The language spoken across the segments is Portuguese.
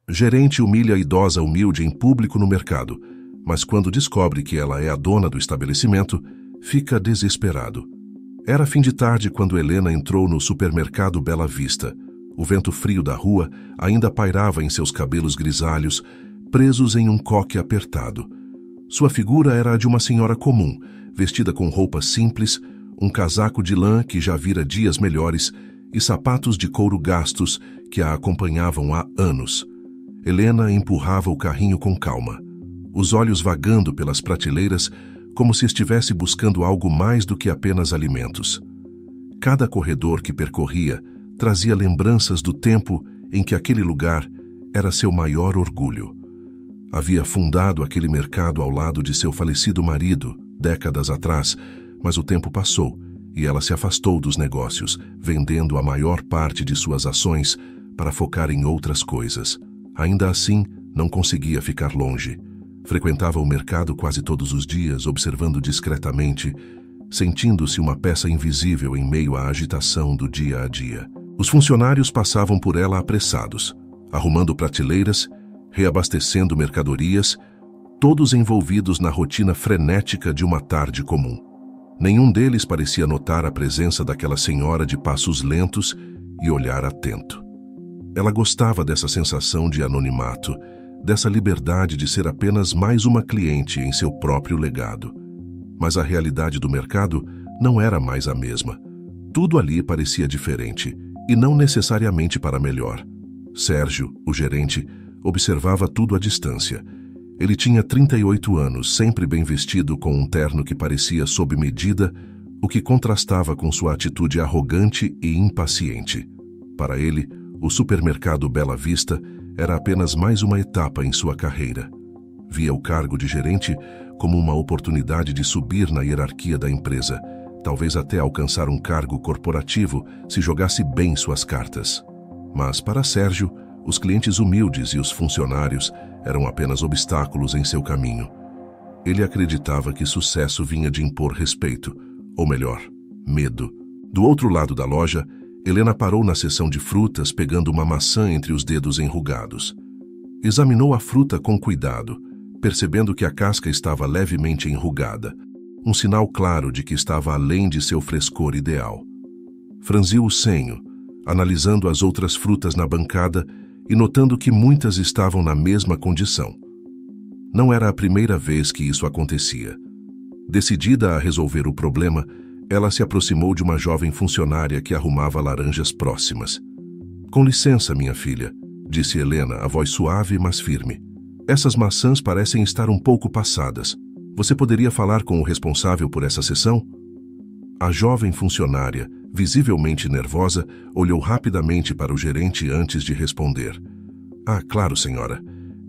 Gerente humilha a idosa humilde em público no mercado, mas quando descobre que ela é a dona do estabelecimento, fica desesperado. Era fim de tarde quando Helena entrou no supermercado Bela Vista. O vento frio da rua ainda pairava em seus cabelos grisalhos, presos em um coque apertado. Sua figura era a de uma senhora comum, vestida com roupas simples, um casaco de lã que já vira dias melhores e sapatos de couro gastos que a acompanhavam há anos. Helena empurrava o carrinho com calma, os olhos vagando pelas prateleiras como se estivesse buscando algo mais do que apenas alimentos. Cada corredor que percorria trazia lembranças do tempo em que aquele lugar era seu maior orgulho. Havia fundado aquele mercado ao lado de seu falecido marido, décadas atrás, mas o tempo passou e ela se afastou dos negócios, vendendo a maior parte de suas ações para focar em outras coisas. Ainda assim, não conseguia ficar longe. Frequentava o mercado quase todos os dias, observando discretamente, sentindo-se uma peça invisível em meio à agitação do dia a dia. Os funcionários passavam por ela apressados, arrumando prateleiras, reabastecendo mercadorias, todos envolvidos na rotina frenética de uma tarde comum. Nenhum deles parecia notar a presença daquela senhora de passos lentos e olhar atento. Ela gostava dessa sensação de anonimato, dessa liberdade de ser apenas mais uma cliente em seu próprio legado. Mas a realidade do mercado não era mais a mesma. Tudo ali parecia diferente, e não necessariamente para melhor. Sérgio, o gerente, observava tudo à distância. Ele tinha 38 anos, sempre bem vestido com um terno que parecia sob medida, o que contrastava com sua atitude arrogante e impaciente. Para ele, o supermercado Bela Vista era apenas mais uma etapa em sua carreira. Via o cargo de gerente como uma oportunidade de subir na hierarquia da empresa, talvez até alcançar um cargo corporativo se jogasse bem suas cartas. Mas para Sérgio, os clientes humildes e os funcionários eram apenas obstáculos em seu caminho. Ele acreditava que sucesso vinha de impor respeito, ou melhor, medo. Do outro lado da loja, Helena parou na seção de frutas, pegando uma maçã entre os dedos enrugados. Examinou a fruta com cuidado, percebendo que a casca estava levemente enrugada, um sinal claro de que estava além de seu frescor ideal. Franziu o senho, analisando as outras frutas na bancada e notando que muitas estavam na mesma condição. Não era a primeira vez que isso acontecia. Decidida a resolver o problema, ela se aproximou de uma jovem funcionária que arrumava laranjas próximas. "Com licença, minha filha", disse Helena, a voz suave, mas firme. "Essas maçãs parecem estar um pouco passadas. Você poderia falar com o responsável por essa seção?" A jovem funcionária, visivelmente nervosa, olhou rapidamente para o gerente antes de responder. "Ah, claro, senhora.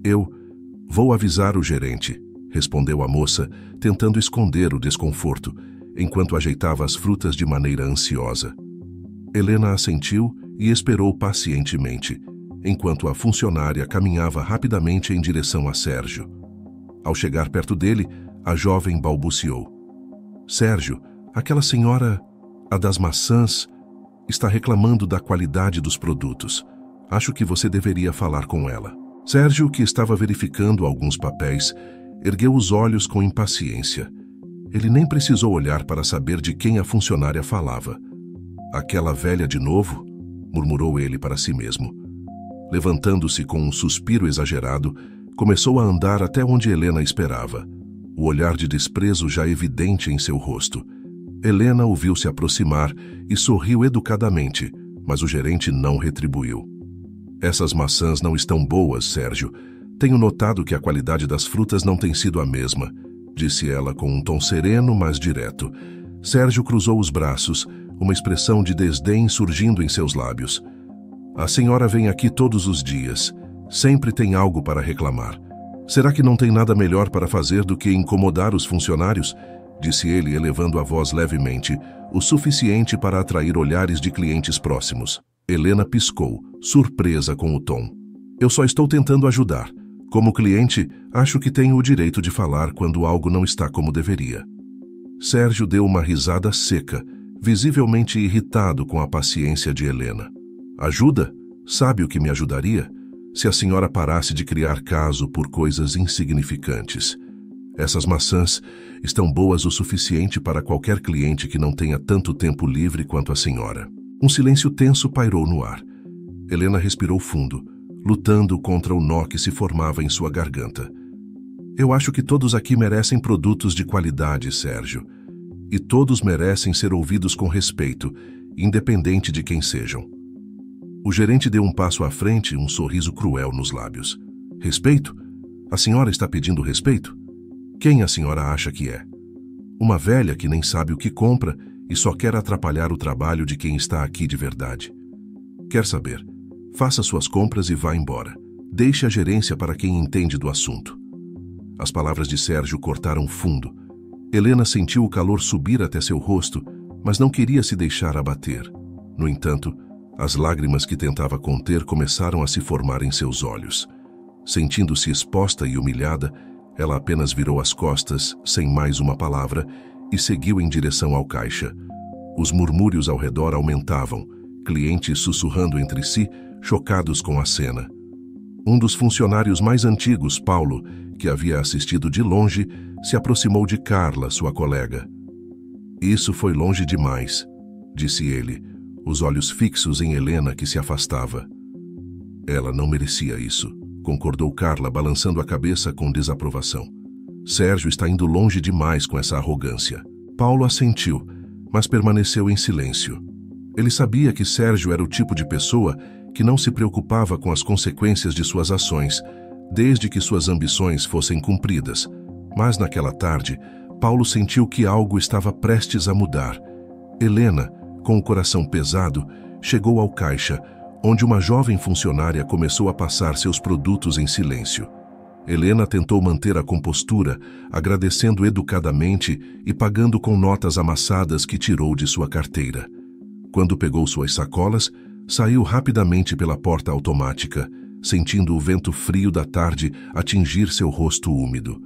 Eu vou avisar o gerente", respondeu a moça, tentando esconder o desconforto, enquanto ajeitava as frutas de maneira ansiosa. Helena assentiu e esperou pacientemente, enquanto a funcionária caminhava rapidamente em direção a Sérgio. Ao chegar perto dele, a jovem balbuciou: "Sérgio, aquela senhora, a das maçãs, está reclamando da qualidade dos produtos. Acho que você deveria falar com ela." Sérgio, que estava verificando alguns papéis, ergueu os olhos com impaciência. Ele nem precisou olhar para saber de quem a funcionária falava. "Aquela velha de novo?", murmurou ele para si mesmo. Levantando-se com um suspiro exagerado, começou a andar até onde Helena esperava, o olhar de desprezo já evidente em seu rosto. Helena o viu se aproximar e sorriu educadamente, mas o gerente não retribuiu. "Essas maçãs não estão boas, Sérgio. Tenho notado que a qualidade das frutas não tem sido a mesma", disse ela com um tom sereno, mas direto. Sérgio cruzou os braços, uma expressão de desdém surgindo em seus lábios. "A senhora vem aqui todos os dias. Sempre tem algo para reclamar. Será que não tem nada melhor para fazer do que incomodar os funcionários?", disse ele, elevando a voz levemente, o suficiente para atrair olhares de clientes próximos. Helena piscou, surpresa com o tom. "Eu só estou tentando ajudar. Como cliente, acho que tenho o direito de falar quando algo não está como deveria." Sérgio deu uma risada seca, visivelmente irritado com a paciência de Helena. "Ajuda? Sabe o que me ajudaria? Se a senhora parasse de criar caso por coisas insignificantes. Essas maçãs estão boas o suficiente para qualquer cliente que não tenha tanto tempo livre quanto a senhora. Um silêncio tenso pairou no ar. Helena respirou fundo, lutando contra o nó que se formava em sua garganta. Eu acho que todos aqui merecem produtos de qualidade, Sérgio. E todos merecem ser ouvidos com respeito, independente de quem sejam. O gerente deu um passo à frente, um sorriso cruel nos lábios. Respeito? A senhora está pedindo respeito? Quem a senhora acha que é? Uma velha que nem sabe o que compra e só quer atrapalhar o trabalho de quem está aqui de verdade. Quer saber? Faça suas compras e vá embora. Deixe a gerência para quem entende do assunto. As palavras de Sérgio cortaram fundo. Helena sentiu o calor subir até seu rosto, mas não queria se deixar abater. No entanto, as lágrimas que tentava conter começaram a se formar em seus olhos. Sentindo-se exposta e humilhada, ela apenas virou as costas, sem mais uma palavra, e seguiu em direção ao caixa. Os murmúrios ao redor aumentavam, clientes sussurrando entre si, chocados com a cena. Um dos funcionários mais antigos, Paulo, que havia assistido de longe, se aproximou de Carla, sua colega. Isso foi longe demais, disse ele, os olhos fixos em Helena, que se afastava. Ela não merecia isso, concordou Carla, balançando a cabeça com desaprovação. Sérgio está indo longe demais com essa arrogância. Paulo assentiu, mas permaneceu em silêncio. Ele sabia que Sérgio era o tipo de pessoa que não se preocupava com as consequências de suas ações, desde que suas ambições fossem cumpridas. Mas naquela tarde, Paulo sentiu que algo estava prestes a mudar. Helena, com o coração pesado, chegou ao caixa, onde uma jovem funcionária começou a passar seus produtos em silêncio. Helena tentou manter a compostura, agradecendo educadamente e pagando com notas amassadas que tirou de sua carteira. Quando pegou suas sacolas, saiu rapidamente pela porta automática, sentindo o vento frio da tarde atingir seu rosto úmido.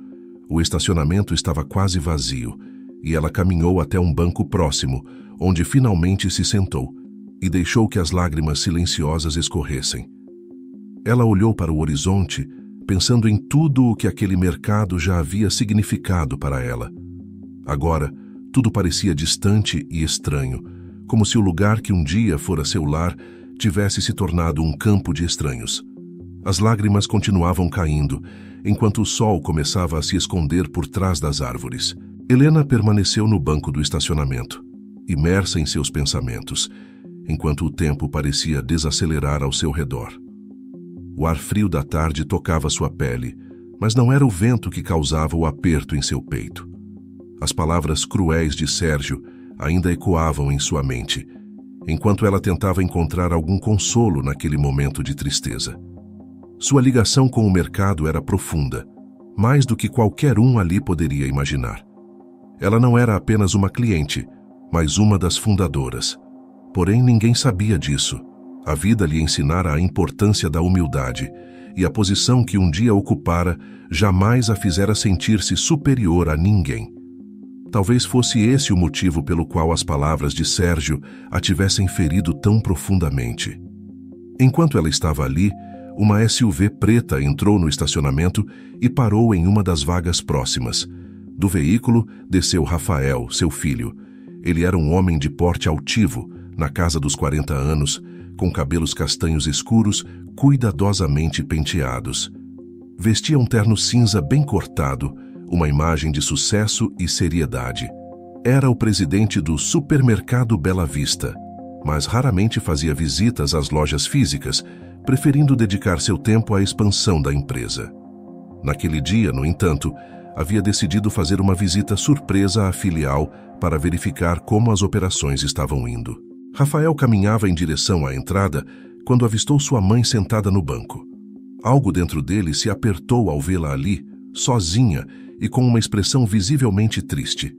O estacionamento estava quase vazio, e ela caminhou até um banco próximo, onde finalmente se sentou, e deixou que as lágrimas silenciosas escorressem. Ela olhou para o horizonte, pensando em tudo o que aquele mercado já havia significado para ela. Agora, tudo parecia distante e estranho, como se o lugar que um dia fora seu lar tivesse se tornado um campo de estranhos. As lágrimas continuavam caindo, enquanto o sol começava a se esconder por trás das árvores. Helena permaneceu no banco do estacionamento, imersa em seus pensamentos, enquanto o tempo parecia desacelerar ao seu redor. O ar frio da tarde tocava sua pele, mas não era o vento que causava o aperto em seu peito. As palavras cruéis de Sérgio ainda ecoavam em sua mente, enquanto ela tentava encontrar algum consolo naquele momento de tristeza. Sua ligação com o mercado era profunda, mais do que qualquer um ali poderia imaginar. Ela não era apenas uma cliente, mas uma das fundadoras. Porém, ninguém sabia disso. A vida lhe ensinara a importância da humildade, e a posição que um dia ocupara jamais a fizera sentir-se superior a ninguém. Talvez fosse esse o motivo pelo qual as palavras de Sérgio a tivessem ferido tão profundamente. Enquanto ela estava ali, uma SUV preta entrou no estacionamento e parou em uma das vagas próximas. Do veículo desceu Rafael, seu filho. Ele era um homem de porte altivo, na casa dos 40 anos, com cabelos castanhos escuros, cuidadosamente penteados. Vestia um terno cinza bem cortado, uma imagem de sucesso e seriedade. Era o presidente do supermercado Bela Vista, mas raramente fazia visitas às lojas físicas, preferindo dedicar seu tempo à expansão da empresa. Naquele dia, no entanto, havia decidido fazer uma visita surpresa à filial para verificar como as operações estavam indo. Rafael caminhava em direção à entrada quando avistou sua mãe sentada no banco. Algo dentro dele se apertou ao vê-la ali, sozinha e com uma expressão visivelmente triste.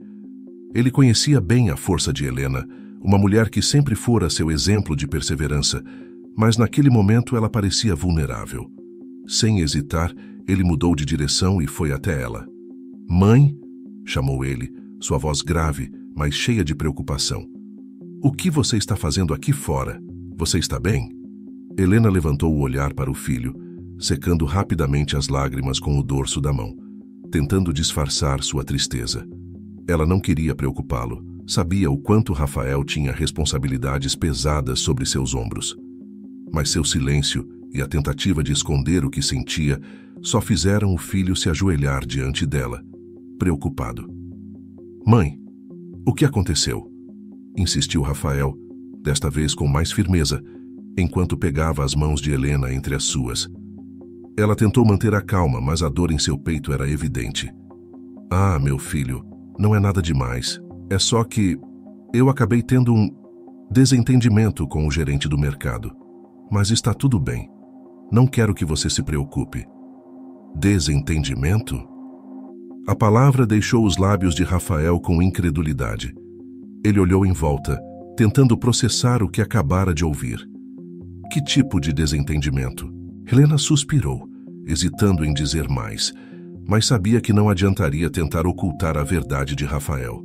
Ele conhecia bem a força de Helena, uma mulher que sempre fora seu exemplo de perseverança, mas naquele momento ela parecia vulnerável. Sem hesitar, ele mudou de direção e foi até ela. "Mãe?", chamou ele, sua voz grave, mas cheia de preocupação. "O que você está fazendo aqui fora? Você está bem?" Helena levantou o olhar para o filho, secando rapidamente as lágrimas com o dorso da mão, tentando disfarçar sua tristeza. Ela não queria preocupá-lo. Sabia o quanto Rafael tinha responsabilidades pesadas sobre seus ombros. Mas seu silêncio e a tentativa de esconder o que sentia só fizeram o filho se ajoelhar diante dela, preocupado. "Mãe, o que aconteceu?" insistiu Rafael, desta vez com mais firmeza, enquanto pegava as mãos de Helena entre as suas. Ela tentou manter a calma, mas a dor em seu peito era evidente. "Ah, meu filho, não é nada demais. É só que eu acabei tendo um desentendimento com o gerente do mercado. Mas está tudo bem. Não quero que você se preocupe." Desentendimento? A palavra deixou os lábios de Rafael com incredulidade. Ele olhou em volta, tentando processar o que acabara de ouvir. Que tipo de desentendimento? Helena suspirou, hesitando em dizer mais, mas sabia que não adiantaria tentar ocultar a verdade de Rafael.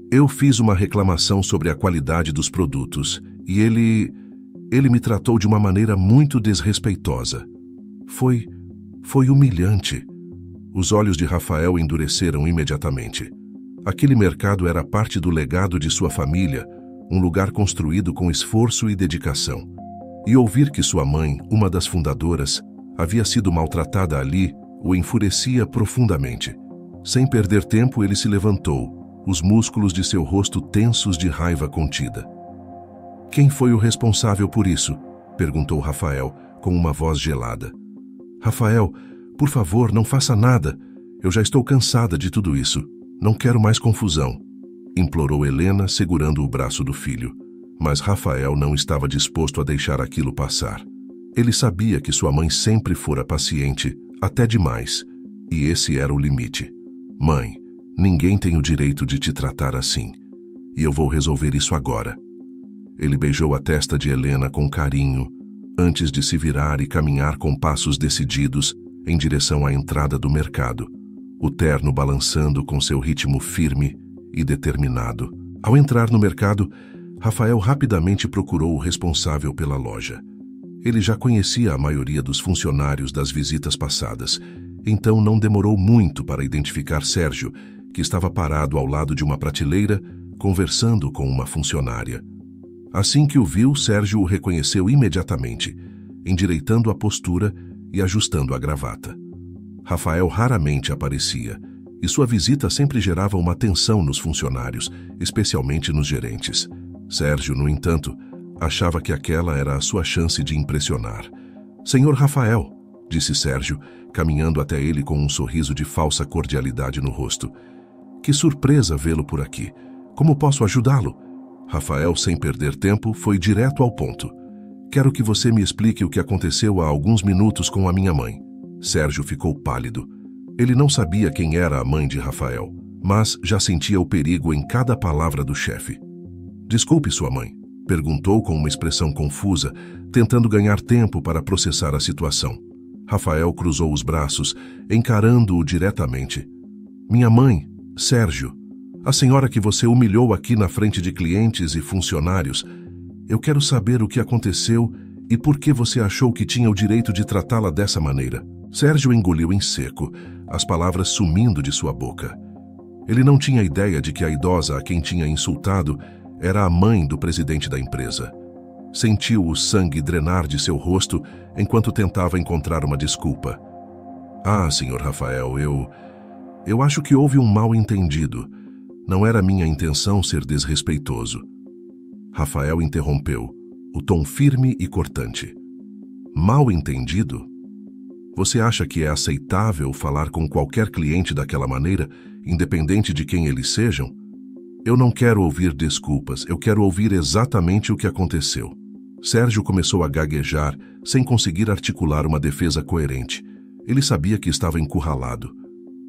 "Eu fiz uma reclamação sobre a qualidade dos produtos e ele me tratou de uma maneira muito desrespeitosa. Foi humilhante." Os olhos de Rafael endureceram imediatamente. Aquele mercado era parte do legado de sua família, um lugar construído com esforço e dedicação. E ouvir que sua mãe, uma das fundadoras, havia sido maltratada ali, o enfurecia profundamente. Sem perder tempo, ele se levantou, os músculos de seu rosto tensos de raiva contida. "Quem foi o responsável por isso?" perguntou Rafael, com uma voz gelada. "Rafael, por favor, não faça nada. Eu já estou cansada de tudo isso. Não quero mais confusão", implorou Helena, segurando o braço do filho. Mas Rafael não estava disposto a deixar aquilo passar. Ele sabia que sua mãe sempre fora paciente, até demais, e esse era o limite. "Mãe, ninguém tem o direito de te tratar assim, e eu vou resolver isso agora." Ele beijou a testa de Helena com carinho, antes de se virar e caminhar com passos decididos em direção à entrada do mercado, o terno balançando com seu ritmo firme e determinado. Ao entrar no mercado, Rafael rapidamente procurou o responsável pela loja. Ele já conhecia a maioria dos funcionários das visitas passadas, então não demorou muito para identificar Sérgio, que estava parado ao lado de uma prateleira, conversando com uma funcionária. Assim que o viu, Sérgio o reconheceu imediatamente, endireitando a postura e ajustando a gravata. Rafael raramente aparecia, e sua visita sempre gerava uma tensão nos funcionários, especialmente nos gerentes. Sérgio, no entanto, achava que aquela era a sua chance de impressionar. "Senhor Rafael", disse Sérgio, caminhando até ele com um sorriso de falsa cordialidade no rosto. "Que surpresa vê-lo por aqui. Como posso ajudá-lo?" Rafael, sem perder tempo, foi direto ao ponto. "Quero que você me explique o que aconteceu há alguns minutos com a minha mãe." Sérgio ficou pálido. Ele não sabia quem era a mãe de Rafael, mas já sentia o perigo em cada palavra do chefe. "Desculpe, sua mãe?" perguntou com uma expressão confusa, tentando ganhar tempo para processar a situação. Rafael cruzou os braços, encarando-o diretamente. "Minha mãe, Sérgio, a senhora que você humilhou aqui na frente de clientes e funcionários. Eu quero saber o que aconteceu e por que você achou que tinha o direito de tratá-la dessa maneira." Sérgio engoliu em seco, as palavras sumindo de sua boca. Ele não tinha ideia de que a idosa a quem tinha insultado era a mãe do presidente da empresa. Sentiu o sangue drenar de seu rosto enquanto tentava encontrar uma desculpa. "Ah, senhor Rafael, eu acho que houve um mal-entendido. Não era minha intenção ser desrespeitoso." Rafael interrompeu, o tom firme e cortante. "Mal-entendido? Você acha que é aceitável falar com qualquer cliente daquela maneira, independente de quem eles sejam? Eu não quero ouvir desculpas, eu quero ouvir exatamente o que aconteceu." Sérgio começou a gaguejar, sem conseguir articular uma defesa coerente. Ele sabia que estava encurralado.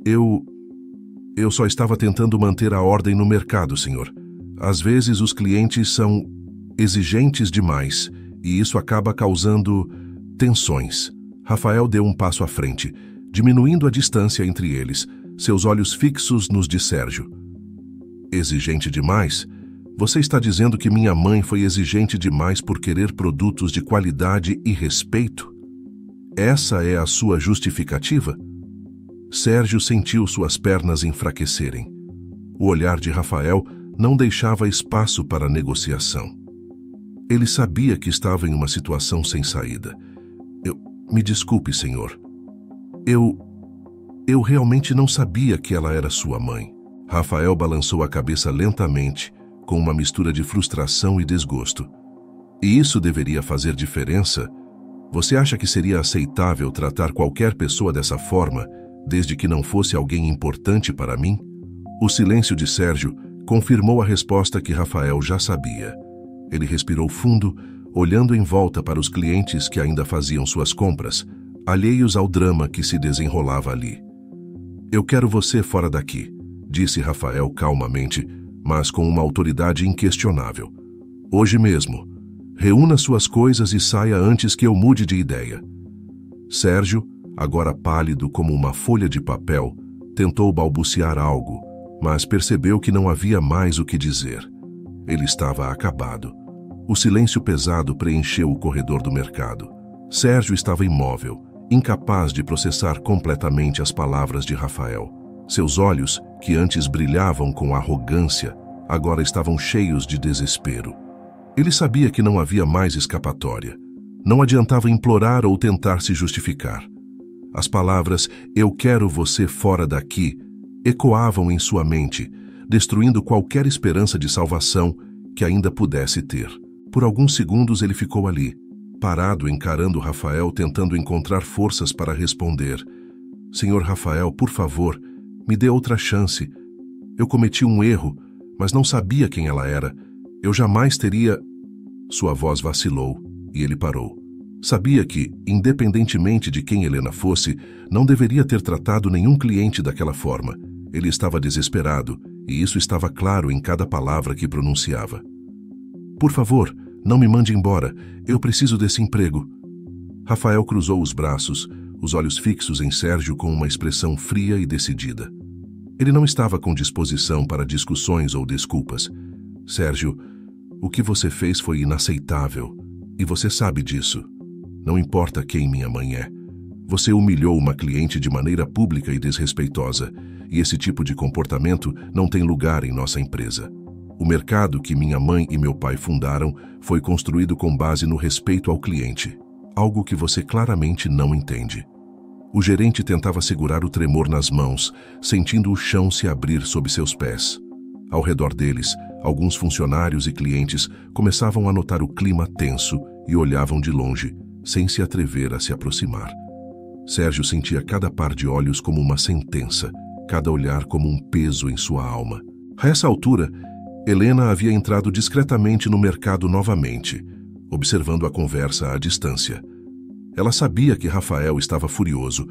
Eu só estava tentando manter a ordem no mercado, senhor. Às vezes os clientes são exigentes demais, e isso acaba causando tensões." Rafael deu um passo à frente, diminuindo a distância entre eles, seus olhos fixos nos de Sérgio. "Exigente demais? Você está dizendo que minha mãe foi exigente demais por querer produtos de qualidade e respeito?" essa é a sua justificativa? Sérgio sentiu suas pernas enfraquecerem. O olhar de Rafael não deixava espaço para negociação. Ele sabia que estava em uma situação sem saída. Me desculpe, senhor. Eu realmente não sabia que ela era sua mãe. Rafael balançou a cabeça lentamente, com uma mistura de frustração e desgosto. E isso deveria fazer diferença? Você acha que seria aceitável tratar qualquer pessoa dessa forma, desde que não fosse alguém importante para mim? O silêncio de Sérgio confirmou a resposta que Rafael já sabia. Ele respirou fundo, olhando em volta para os clientes que ainda faziam suas compras, alheios ao drama que se desenrolava ali. Eu quero você fora daqui, disse Rafael calmamente, mas com uma autoridade inquestionável. Hoje mesmo. Reúna suas coisas e saia antes que eu mude de ideia. Sérgio, agora pálido como uma folha de papel, tentou balbuciar algo, mas percebeu que não havia mais o que dizer. Ele estava acabado. O silêncio pesado preencheu o corredor do mercado. Sérgio estava imóvel, incapaz de processar completamente as palavras de Rafael. Seus olhos, que antes brilhavam com arrogância, agora estavam cheios de desespero. Ele sabia que não havia mais escapatória. Não adiantava implorar ou tentar se justificar. As palavras "eu quero você fora daqui" ecoavam em sua mente, destruindo qualquer esperança de salvação que ainda pudesse ter. Por alguns segundos ele ficou ali, parado encarando Rafael, tentando encontrar forças para responder. "Senhor Rafael, por favor, me dê outra chance. Eu cometi um erro, mas não sabia quem ela era. Eu jamais teria..." Sua voz vacilou e ele parou. Sabia que, independentemente de quem Helena fosse, não deveria ter tratado nenhum cliente daquela forma. Ele estava desesperado, e isso estava claro em cada palavra que pronunciava. "Por favor, não me mande embora. Eu preciso desse emprego." Rafael cruzou os braços, os olhos fixos em Sérgio com uma expressão fria e decidida. Ele não estava com disposição para discussões ou desculpas. "Sérgio, o que você fez foi inaceitável, e você sabe disso. Não importa quem minha mãe é. Você humilhou uma cliente de maneira pública e desrespeitosa, e esse tipo de comportamento não tem lugar em nossa empresa. O mercado que minha mãe e meu pai fundaram foi construído com base no respeito ao cliente, algo que você claramente não entende." O gerente tentava segurar o tremor nas mãos, sentindo o chão se abrir sob seus pés. Ao redor deles, alguns funcionários e clientes começavam a notar o clima tenso e olhavam de longe, sem se atrever a se aproximar. Sérgio sentia cada par de olhos como uma sentença, cada olhar como um peso em sua alma. A essa altura, Helena havia entrado discretamente no mercado novamente, observando a conversa à distância. Ela sabia que Rafael estava furioso,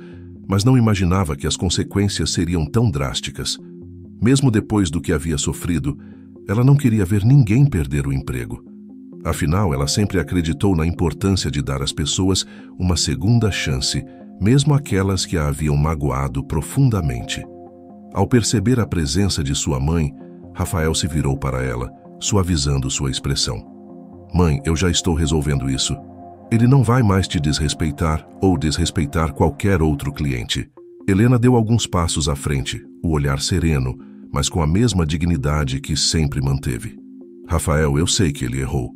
mas não imaginava que as consequências seriam tão drásticas. Mesmo depois do que havia sofrido, ela não queria ver ninguém perder o emprego. Afinal, ela sempre acreditou na importância de dar às pessoas uma segunda chance, mesmo aquelas que a haviam magoado profundamente. Ao perceber a presença de sua mãe, Rafael se virou para ela, suavizando sua expressão. "Mãe, eu já estou resolvendo isso. Ele não vai mais te desrespeitar ou desrespeitar qualquer outro cliente." Helena deu alguns passos à frente, o olhar sereno, mas com a mesma dignidade que sempre manteve. "Rafael, eu sei que ele errou,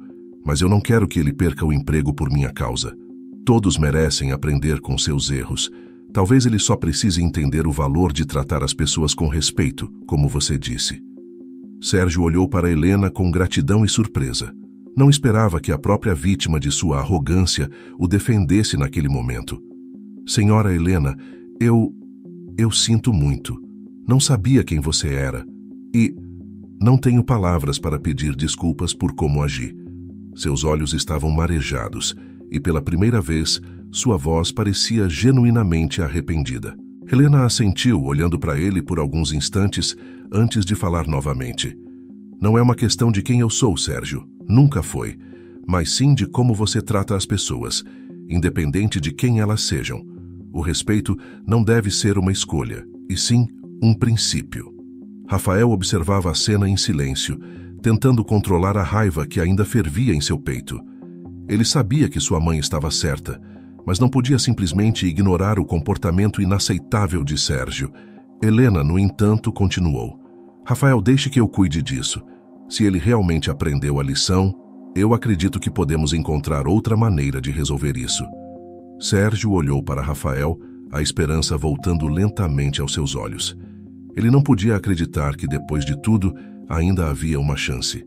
mas eu não quero que ele perca o emprego por minha causa. Todos merecem aprender com seus erros. Talvez ele só precise entender o valor de tratar as pessoas com respeito, como você disse." Sérgio olhou para Helena com gratidão e surpresa. Não esperava que a própria vítima de sua arrogância o defendesse naquele momento. "Senhora Helena, eu sinto muito. Não sabia quem você era. E não tenho palavras para pedir desculpas por como agi." Seus olhos estavam marejados e, pela primeira vez, sua voz parecia genuinamente arrependida. Helena assentiu, olhando para ele por alguns instantes antes de falar novamente. "Não é uma questão de quem eu sou, Sérgio. Nunca foi. Mas sim de como você trata as pessoas, independente de quem elas sejam. O respeito não deve ser uma escolha, e sim um princípio." Rafael observava a cena em silêncio, tentando controlar a raiva que ainda fervia em seu peito. Ele sabia que sua mãe estava certa, mas não podia simplesmente ignorar o comportamento inaceitável de Sérgio. Helena, no entanto, continuou. Rafael, deixe que eu cuide disso. Se ele realmente aprendeu a lição, eu acredito que podemos encontrar outra maneira de resolver isso. Sérgio olhou para Rafael, a esperança voltando lentamente aos seus olhos. Ele não podia acreditar que, depois de tudo, ainda havia uma chance.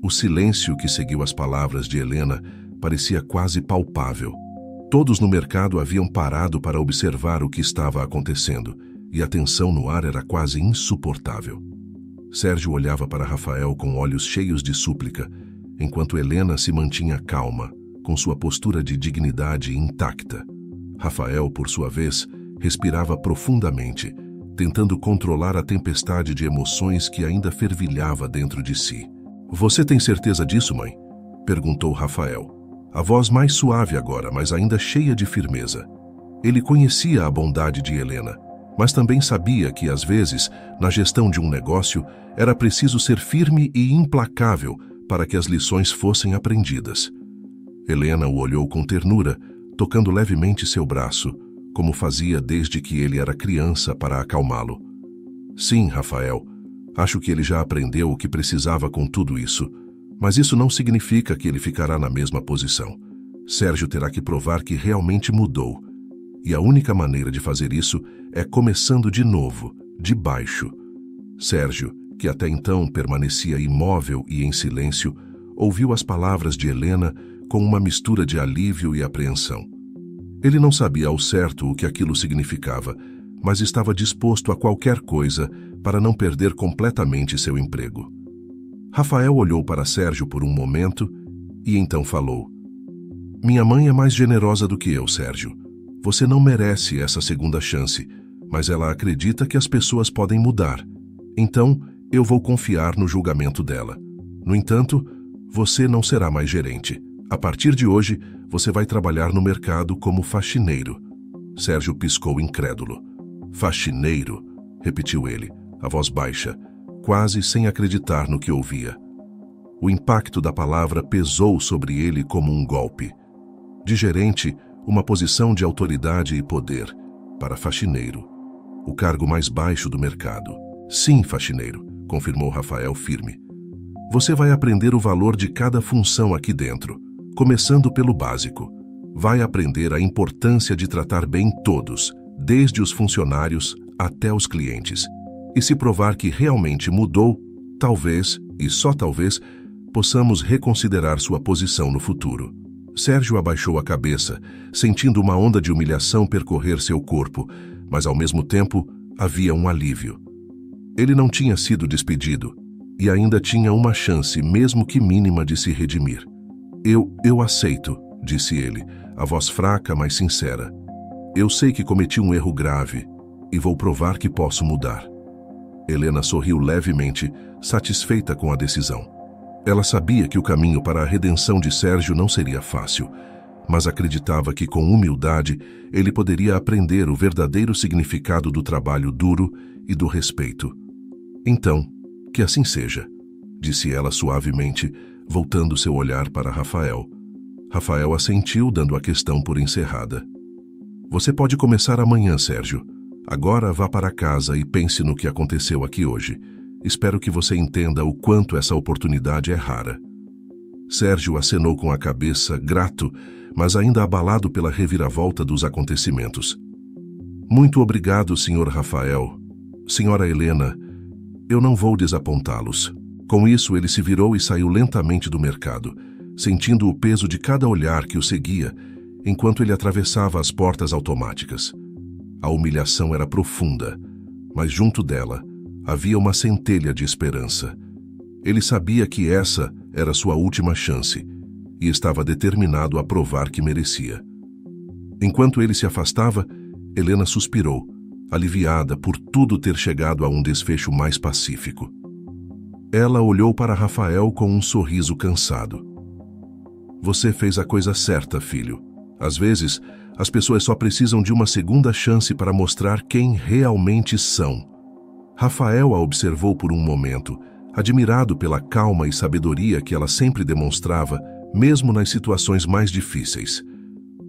O silêncio que seguiu as palavras de Helena parecia quase palpável. Todos no mercado haviam parado para observar o que estava acontecendo, e a tensão no ar era quase insuportável. Sérgio olhava para Rafael com olhos cheios de súplica, enquanto Helena se mantinha calma, com sua postura de dignidade intacta. Rafael, por sua vez, respirava profundamente, tentando controlar a tempestade de emoções que ainda fervilhava dentro de si. Você tem certeza disso, mãe? Perguntou Rafael. A voz mais suave agora, mas ainda cheia de firmeza. Ele conhecia a bondade de Helena, mas também sabia que, às vezes, na gestão de um negócio, era preciso ser firme e implacável para que as lições fossem aprendidas. Helena o olhou com ternura, tocando levemente seu braço, como fazia desde que ele era criança, para acalmá-lo. Sim, Rafael, acho que ele já aprendeu o que precisava com tudo isso, mas isso não significa que ele ficará na mesma posição. Sérgio terá que provar que realmente mudou, e a única maneira de fazer isso é começando de novo, de baixo. Sérgio, que até então permanecia imóvel e em silêncio, ouviu as palavras de Helena com uma mistura de alívio e apreensão. Ele não sabia ao certo o que aquilo significava, mas estava disposto a qualquer coisa para não perder completamente seu emprego. Rafael olhou para Sérgio por um momento e então falou: Minha mãe é mais generosa do que eu, Sérgio. Você não merece essa segunda chance, mas ela acredita que as pessoas podem mudar. Então, eu vou confiar no julgamento dela. No entanto, você não será mais gerente. A partir de hoje, você vai trabalhar no mercado como faxineiro. Sérgio piscou incrédulo. Faxineiro, repetiu ele, a voz baixa, quase sem acreditar no que ouvia. O impacto da palavra pesou sobre ele como um golpe. De gerente, uma posição de autoridade e poder, para faxineiro, o cargo mais baixo do mercado. Sim, faxineiro, confirmou Rafael firme. Você vai aprender o valor de cada função aqui dentro, começando pelo básico. Vai aprender a importância de tratar bem todos, desde os funcionários até os clientes. E se provar que realmente mudou, talvez, e só talvez, possamos reconsiderar sua posição no futuro. Sérgio abaixou a cabeça, sentindo uma onda de humilhação percorrer seu corpo, mas ao mesmo tempo havia um alívio. Ele não tinha sido despedido e ainda tinha uma chance, mesmo que mínima, de se redimir. Eu aceito, disse ele, a voz fraca, mas sincera. Eu sei que cometi um erro grave e vou provar que posso mudar. Helena sorriu levemente, satisfeita com a decisão. Ela sabia que o caminho para a redenção de Sérgio não seria fácil, mas acreditava que, com humildade, ele poderia aprender o verdadeiro significado do trabalho duro e do respeito. Então, que assim seja, disse ela suavemente, voltando seu olhar para Rafael. Rafael assentiu, dando a questão por encerrada. Você pode começar amanhã, Sérgio. Agora vá para casa e pense no que aconteceu aqui hoje. Espero que você entenda o quanto essa oportunidade é rara. Sérgio acenou com a cabeça, grato, mas ainda abalado pela reviravolta dos acontecimentos. Muito obrigado, Sr. Rafael. Senhora Helena, eu não vou desapontá-los. Com isso, ele se virou e saiu lentamente do mercado, sentindo o peso de cada olhar que o seguia, enquanto ele atravessava as portas automáticas. A humilhação era profunda, mas junto dela havia uma centelha de esperança. Ele sabia que essa era sua última chance e estava determinado a provar que merecia. Enquanto ele se afastava, Helena suspirou, aliviada por tudo ter chegado a um desfecho mais pacífico. Ela olhou para Rafael com um sorriso cansado. Você fez a coisa certa, filho. Às vezes, as pessoas só precisam de uma segunda chance para mostrar quem realmente são. Rafael a observou por um momento, admirado pela calma e sabedoria que ela sempre demonstrava, mesmo nas situações mais difíceis.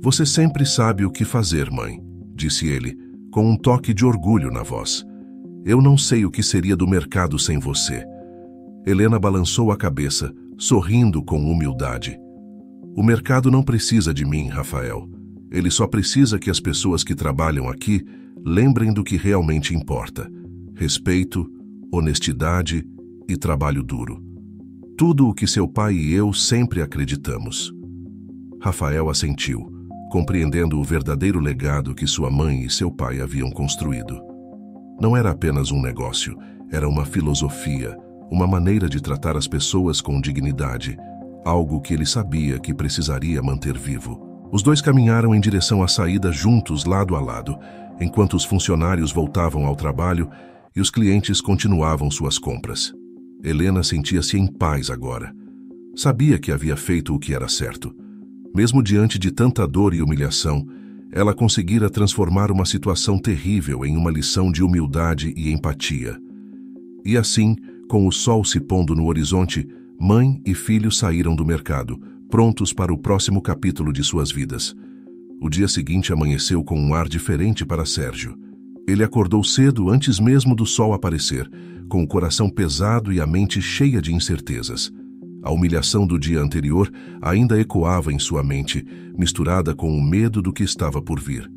Você sempre sabe o que fazer, mãe, disse ele, com um toque de orgulho na voz. Eu não sei o que seria do mercado sem você. Helena balançou a cabeça, sorrindo com humildade. O mercado não precisa de mim, Rafael. Ele só precisa que as pessoas que trabalham aqui lembrem do que realmente importa: respeito, honestidade e trabalho duro. Tudo o que seu pai e eu sempre acreditamos. Rafael assentiu, compreendendo o verdadeiro legado que sua mãe e seu pai haviam construído. Não era apenas um negócio, era uma filosofia, uma maneira de tratar as pessoas com dignidade, algo que ele sabia que precisaria manter vivo. Os dois caminharam em direção à saída juntos, lado a lado, enquanto os funcionários voltavam ao trabalho e os clientes continuavam suas compras. Helena sentia-se em paz agora. Sabia que havia feito o que era certo. Mesmo diante de tanta dor e humilhação, ela conseguira transformar uma situação terrível em uma lição de humildade e empatia. E assim, com o sol se pondo no horizonte, mãe e filho saíram do mercado, prontos para o próximo capítulo de suas vidas. O dia seguinte amanheceu com um ar diferente para Sérgio. Ele acordou cedo antes mesmo do sol aparecer, com o coração pesado e a mente cheia de incertezas. A humilhação do dia anterior ainda ecoava em sua mente, misturada com o medo do que estava por vir.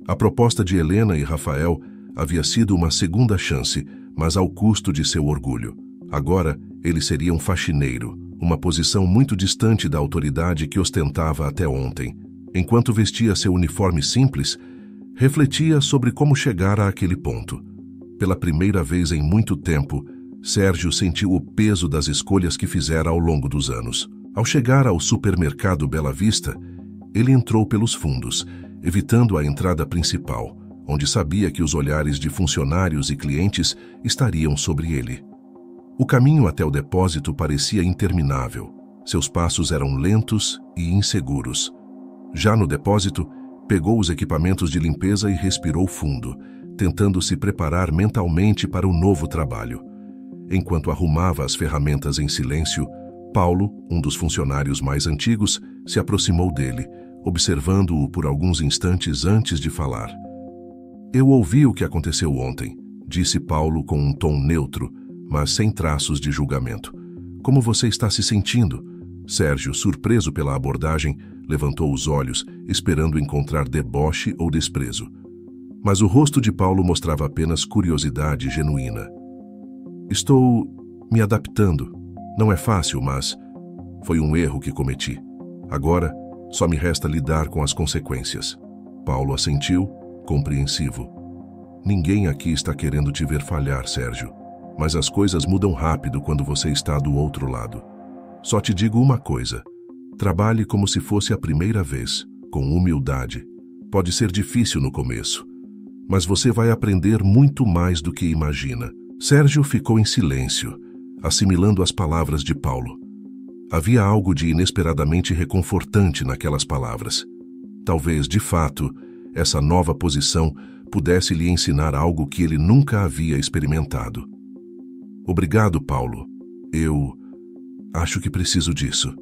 A proposta de Helena e Rafael havia sido uma segunda chance, mas ao custo de seu orgulho. Agora, ele seria um faxineiro, uma posição muito distante da autoridade que ostentava até ontem. Enquanto vestia seu uniforme simples, refletia sobre como chegar àquele ponto. Pela primeira vez em muito tempo, Sérgio sentiu o peso das escolhas que fizera ao longo dos anos. Ao chegar ao supermercado Bela Vista, ele entrou pelos fundos, evitando a entrada principal, onde sabia que os olhares de funcionários e clientes estariam sobre ele. O caminho até o depósito parecia interminável. Seus passos eram lentos e inseguros. Já no depósito, pegou os equipamentos de limpeza e respirou fundo, tentando se preparar mentalmente para o novo trabalho. Enquanto arrumava as ferramentas em silêncio, Paulo, um dos funcionários mais antigos, se aproximou dele, observando-o por alguns instantes antes de falar. Eu ouvi o que aconteceu ontem, disse Paulo com um tom neutro, mas sem traços de julgamento. Como você está se sentindo? Sérgio, surpreso pela abordagem, levantou os olhos, esperando encontrar deboche ou desprezo. Mas o rosto de Paulo mostrava apenas curiosidade genuína. Estou me adaptando. Não é fácil, mas foi um erro que cometi. Agora, só me resta lidar com as consequências. Paulo assentiu, compreensivo. Ninguém aqui está querendo te ver falhar, Sérgio. Mas as coisas mudam rápido quando você está do outro lado. Só te digo uma coisa. Trabalhe como se fosse a primeira vez, com humildade. Pode ser difícil no começo, mas você vai aprender muito mais do que imagina. Sérgio ficou em silêncio, assimilando as palavras de Paulo. Havia algo de inesperadamente reconfortante naquelas palavras. Talvez, de fato, essa nova posição pudesse lhe ensinar algo que ele nunca havia experimentado. Obrigado, Paulo. Eu acho que preciso disso.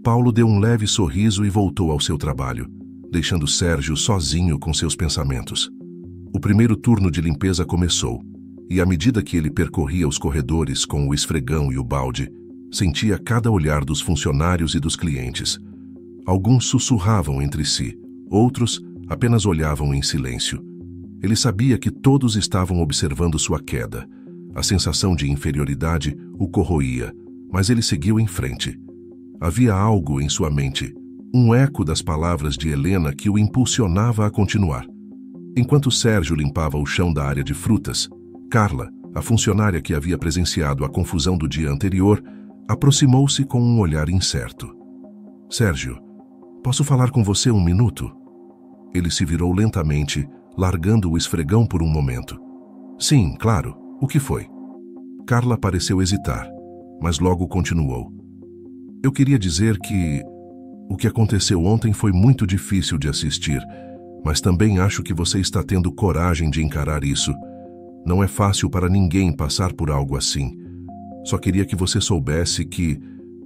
Paulo deu um leve sorriso e voltou ao seu trabalho, deixando Sérgio sozinho com seus pensamentos. O primeiro turno de limpeza começou, e à medida que ele percorria os corredores com o esfregão e o balde, sentia cada olhar dos funcionários e dos clientes. Alguns sussurravam entre si, outros apenas olhavam em silêncio. Ele sabia que todos estavam observando sua queda. A sensação de inferioridade o corroía, mas ele seguiu em frente. Havia algo em sua mente, um eco das palavras de Helena que o impulsionava a continuar. Enquanto Sérgio limpava o chão da área de frutas, Carla, a funcionária que havia presenciado a confusão do dia anterior, aproximou-se com um olhar incerto. Sérgio, posso falar com você um minuto? Ele se virou lentamente, largando o esfregão por um momento. Sim, claro. O que foi? Carla pareceu hesitar, mas logo continuou. Eu queria dizer que o que aconteceu ontem foi muito difícil de assistir, mas também acho que você está tendo coragem de encarar isso. Não é fácil para ninguém passar por algo assim. Só queria que você soubesse que,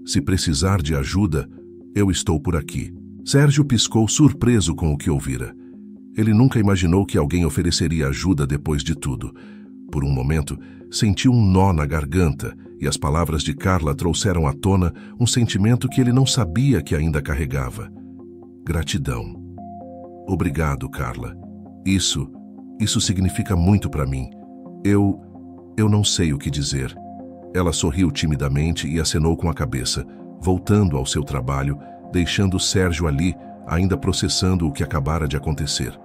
se precisar de ajuda, eu estou por aqui. Sérgio piscou surpreso com o que ouvira. Ele nunca imaginou que alguém ofereceria ajuda depois de tudo. Por um momento, sentiu um nó na garganta e as palavras de Carla trouxeram à tona um sentimento que ele não sabia que ainda carregava. Gratidão. Obrigado, Carla. Isso significa muito para mim. Eu não sei o que dizer. Ela sorriu timidamente e acenou com a cabeça, voltando ao seu trabalho, deixando Sérgio ali, ainda processando o que acabara de acontecer.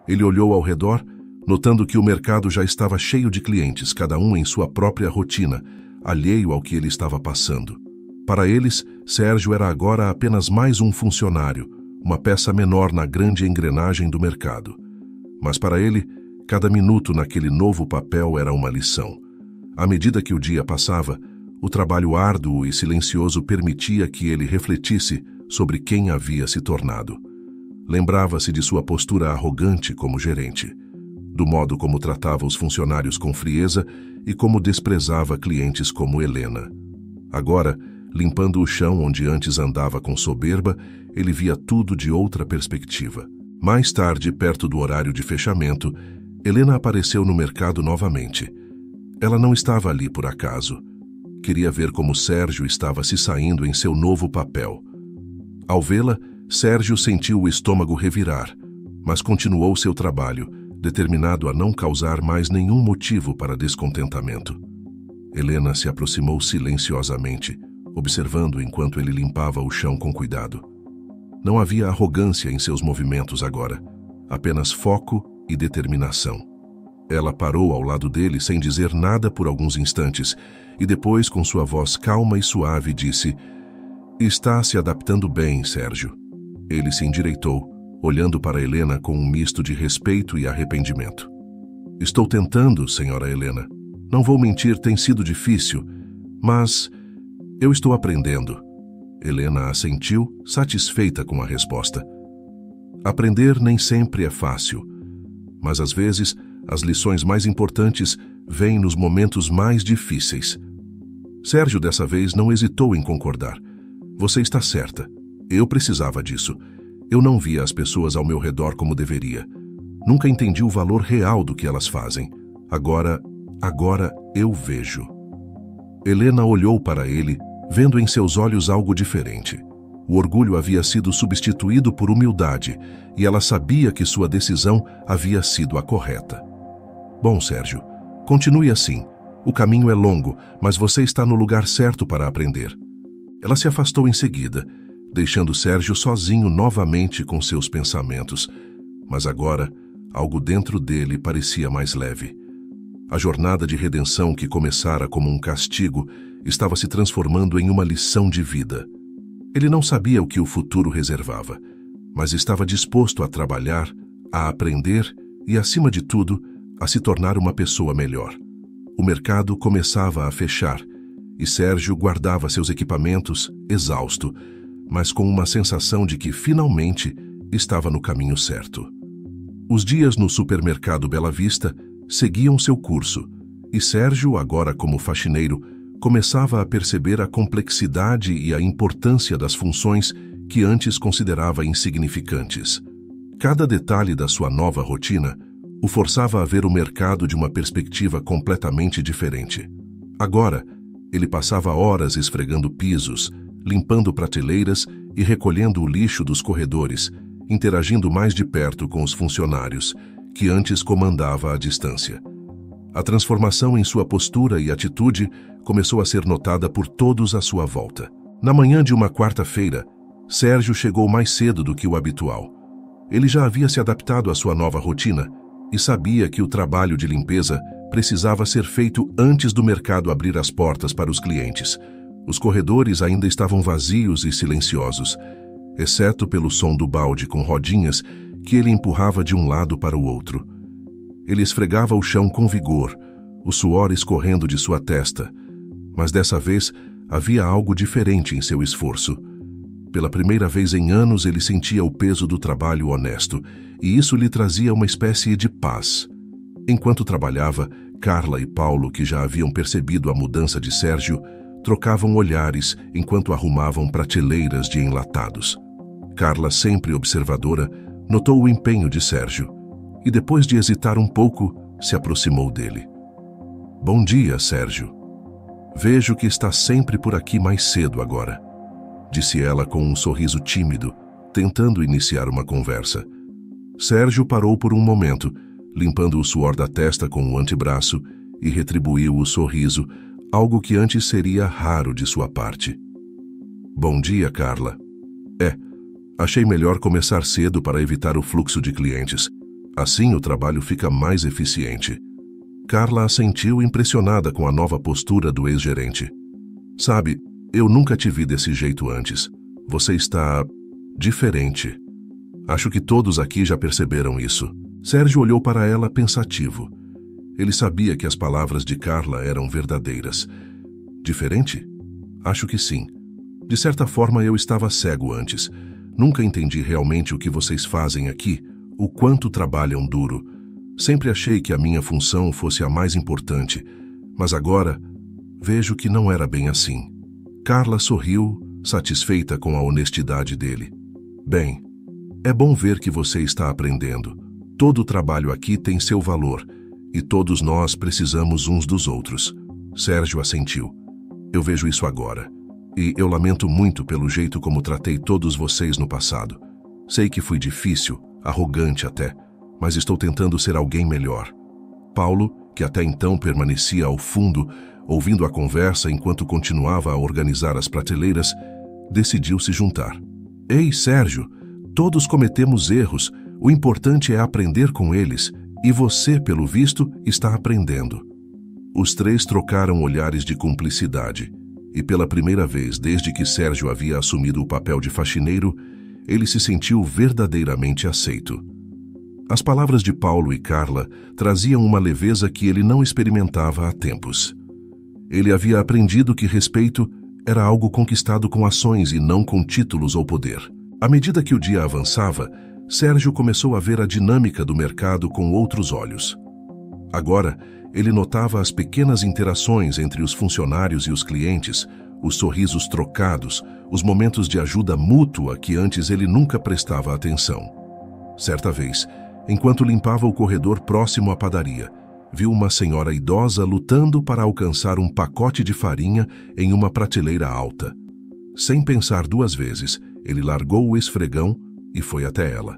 Ele olhou ao redor, notando que o mercado já estava cheio de clientes, cada um em sua própria rotina, alheio ao que ele estava passando. Para eles, Sérgio era agora apenas mais um funcionário, uma peça menor na grande engrenagem do mercado. Mas para ele, cada minuto naquele novo papel era uma lição. À medida que o dia passava, o trabalho árduo e silencioso permitia que ele refletisse sobre quem havia se tornado. Lembrava-se de sua postura arrogante como gerente, do modo como tratava os funcionários com frieza e como desprezava clientes como Helena. Agora, limpando o chão onde antes andava com soberba, ele via tudo de outra perspectiva. Mais tarde, perto do horário de fechamento, Helena apareceu no mercado novamente. Ela não estava ali por acaso. Queria ver como Sérgio estava se saindo em seu novo papel. Ao vê-la, Sérgio sentiu o estômago revirar, mas continuou seu trabalho, determinado a não causar mais nenhum motivo para descontentamento. Helena se aproximou silenciosamente, observando enquanto ele limpava o chão com cuidado. Não havia arrogância em seus movimentos agora, apenas foco e determinação. Ela parou ao lado dele sem dizer nada por alguns instantes e depois, com sua voz calma e suave, disse: "Está se adaptando bem, Sérgio." Ele se endireitou, olhando para Helena com um misto de respeito e arrependimento. "Estou tentando, senhora Helena. Não vou mentir, tem sido difícil, mas eu estou aprendendo." Helena assentiu, satisfeita com a resposta. Aprender nem sempre é fácil, mas às vezes as lições mais importantes vêm nos momentos mais difíceis. Sérgio dessa vez não hesitou em concordar. "Você está certa. Eu precisava disso. Eu não via as pessoas ao meu redor como deveria. Nunca entendi o valor real do que elas fazem. Agora eu vejo." Helena olhou para ele, vendo em seus olhos algo diferente. O orgulho havia sido substituído por humildade, e ela sabia que sua decisão havia sido a correta. "Bom, Sérgio, continue assim. O caminho é longo, mas você está no lugar certo para aprender." Ela se afastou em seguida, deixando Sérgio sozinho novamente com seus pensamentos. Mas agora, algo dentro dele parecia mais leve. A jornada de redenção que começara como um castigo estava se transformando em uma lição de vida. Ele não sabia o que o futuro reservava, mas estava disposto a trabalhar, a aprender e, acima de tudo, a se tornar uma pessoa melhor. O mercado começava a fechar e Sérgio guardava seus equipamentos, exausto, mas com uma sensação de que, finalmente, estava no caminho certo. Os dias no supermercado Bela Vista seguiam seu curso, e Sérgio, agora como faxineiro, começava a perceber a complexidade e a importância das funções que antes considerava insignificantes. Cada detalhe da sua nova rotina o forçava a ver o mercado de uma perspectiva completamente diferente. Agora, ele passava horas esfregando pisos, limpando prateleiras e recolhendo o lixo dos corredores, interagindo mais de perto com os funcionários, que antes comandava à distância. A transformação em sua postura e atitude começou a ser notada por todos à sua volta. Na manhã de uma quarta-feira, Sérgio chegou mais cedo do que o habitual. Ele já havia se adaptado à sua nova rotina e sabia que o trabalho de limpeza precisava ser feito antes do mercado abrir as portas para os clientes. Os corredores ainda estavam vazios e silenciosos, exceto pelo som do balde com rodinhas que ele empurrava de um lado para o outro. Ele esfregava o chão com vigor, o suor escorrendo de sua testa, mas dessa vez havia algo diferente em seu esforço. Pela primeira vez em anos ele sentia o peso do trabalho honesto, e isso lhe trazia uma espécie de paz. Enquanto trabalhava, Carla e Paulo, que já haviam percebido a mudança de Sérgio, trocavam olhares enquanto arrumavam prateleiras de enlatados. Carla, sempre observadora, notou o empenho de Sérgio e, depois de hesitar um pouco, se aproximou dele. Bom dia, Sérgio. Vejo que está sempre por aqui mais cedo agora, disse ela com um sorriso tímido, tentando iniciar uma conversa. Sérgio parou por um momento, limpando o suor da testa com o antebraço, e retribuiu o sorriso, algo que antes seria raro de sua parte. Bom dia, Carla. Achei melhor começar cedo para evitar o fluxo de clientes. Assim o trabalho fica mais eficiente. Carla assentiu, impressionada com a nova postura do ex-gerente. Sabe, eu nunca te vi desse jeito antes. Você está diferente. Acho que todos aqui já perceberam isso. Sérgio olhou para ela pensativo. Ele sabia que as palavras de Carla eram verdadeiras. Diferente? Acho que sim. De certa forma eu estava cego antes. Nunca entendi realmente o que vocês fazem aqui, o quanto trabalham duro. Sempre achei que a minha função fosse a mais importante, mas agora vejo que não era bem assim. Carla sorriu, satisfeita com a honestidade dele. Bem, é bom ver que você está aprendendo. Todo o trabalho aqui tem seu valor, e todos nós precisamos uns dos outros. Sérgio assentiu. Eu vejo isso agora. E eu lamento muito pelo jeito como tratei todos vocês no passado. Sei que fui difícil, arrogante até, mas estou tentando ser alguém melhor. Paulo, que até então permanecia ao fundo, ouvindo a conversa enquanto continuava a organizar as prateleiras, decidiu se juntar. Ei, Sérgio, todos cometemos erros, o importante é aprender com eles, e você, pelo visto, está aprendendo. Os três trocaram olhares de cumplicidade. E pela primeira vez desde que Sérgio havia assumido o papel de faxineiro, ele se sentiu verdadeiramente aceito. As palavras de Paulo e Carla traziam uma leveza que ele não experimentava há tempos. Ele havia aprendido que respeito era algo conquistado com ações e não com títulos ou poder. À medida que o dia avançava, Sérgio começou a ver a dinâmica do mercado com outros olhos. Agora, ele notava as pequenas interações entre os funcionários e os clientes, os sorrisos trocados, os momentos de ajuda mútua que antes ele nunca prestava atenção. Certa vez, enquanto limpava o corredor próximo à padaria, viu uma senhora idosa lutando para alcançar um pacote de farinha em uma prateleira alta. Sem pensar duas vezes, ele largou o esfregão e foi até ela.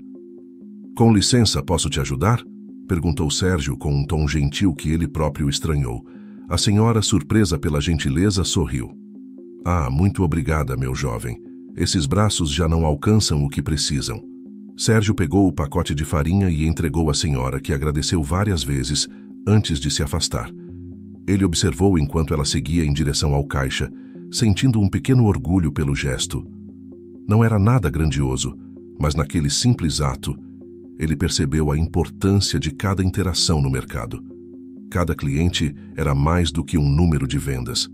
Com licença, posso te ajudar? Perguntou Sérgio com um tom gentil que ele próprio estranhou. A senhora, surpresa pela gentileza, sorriu. Ah, muito obrigada, meu jovem. Esses braços já não alcançam o que precisam. Sérgio pegou o pacote de farinha e entregou à senhora, que agradeceu várias vezes antes de se afastar. Ele observou enquanto ela seguia em direção ao caixa, sentindo um pequeno orgulho pelo gesto. Não era nada grandioso, mas naquele simples ato, ele percebeu a importância de cada interação no mercado. Cada cliente era mais do que um número de vendas.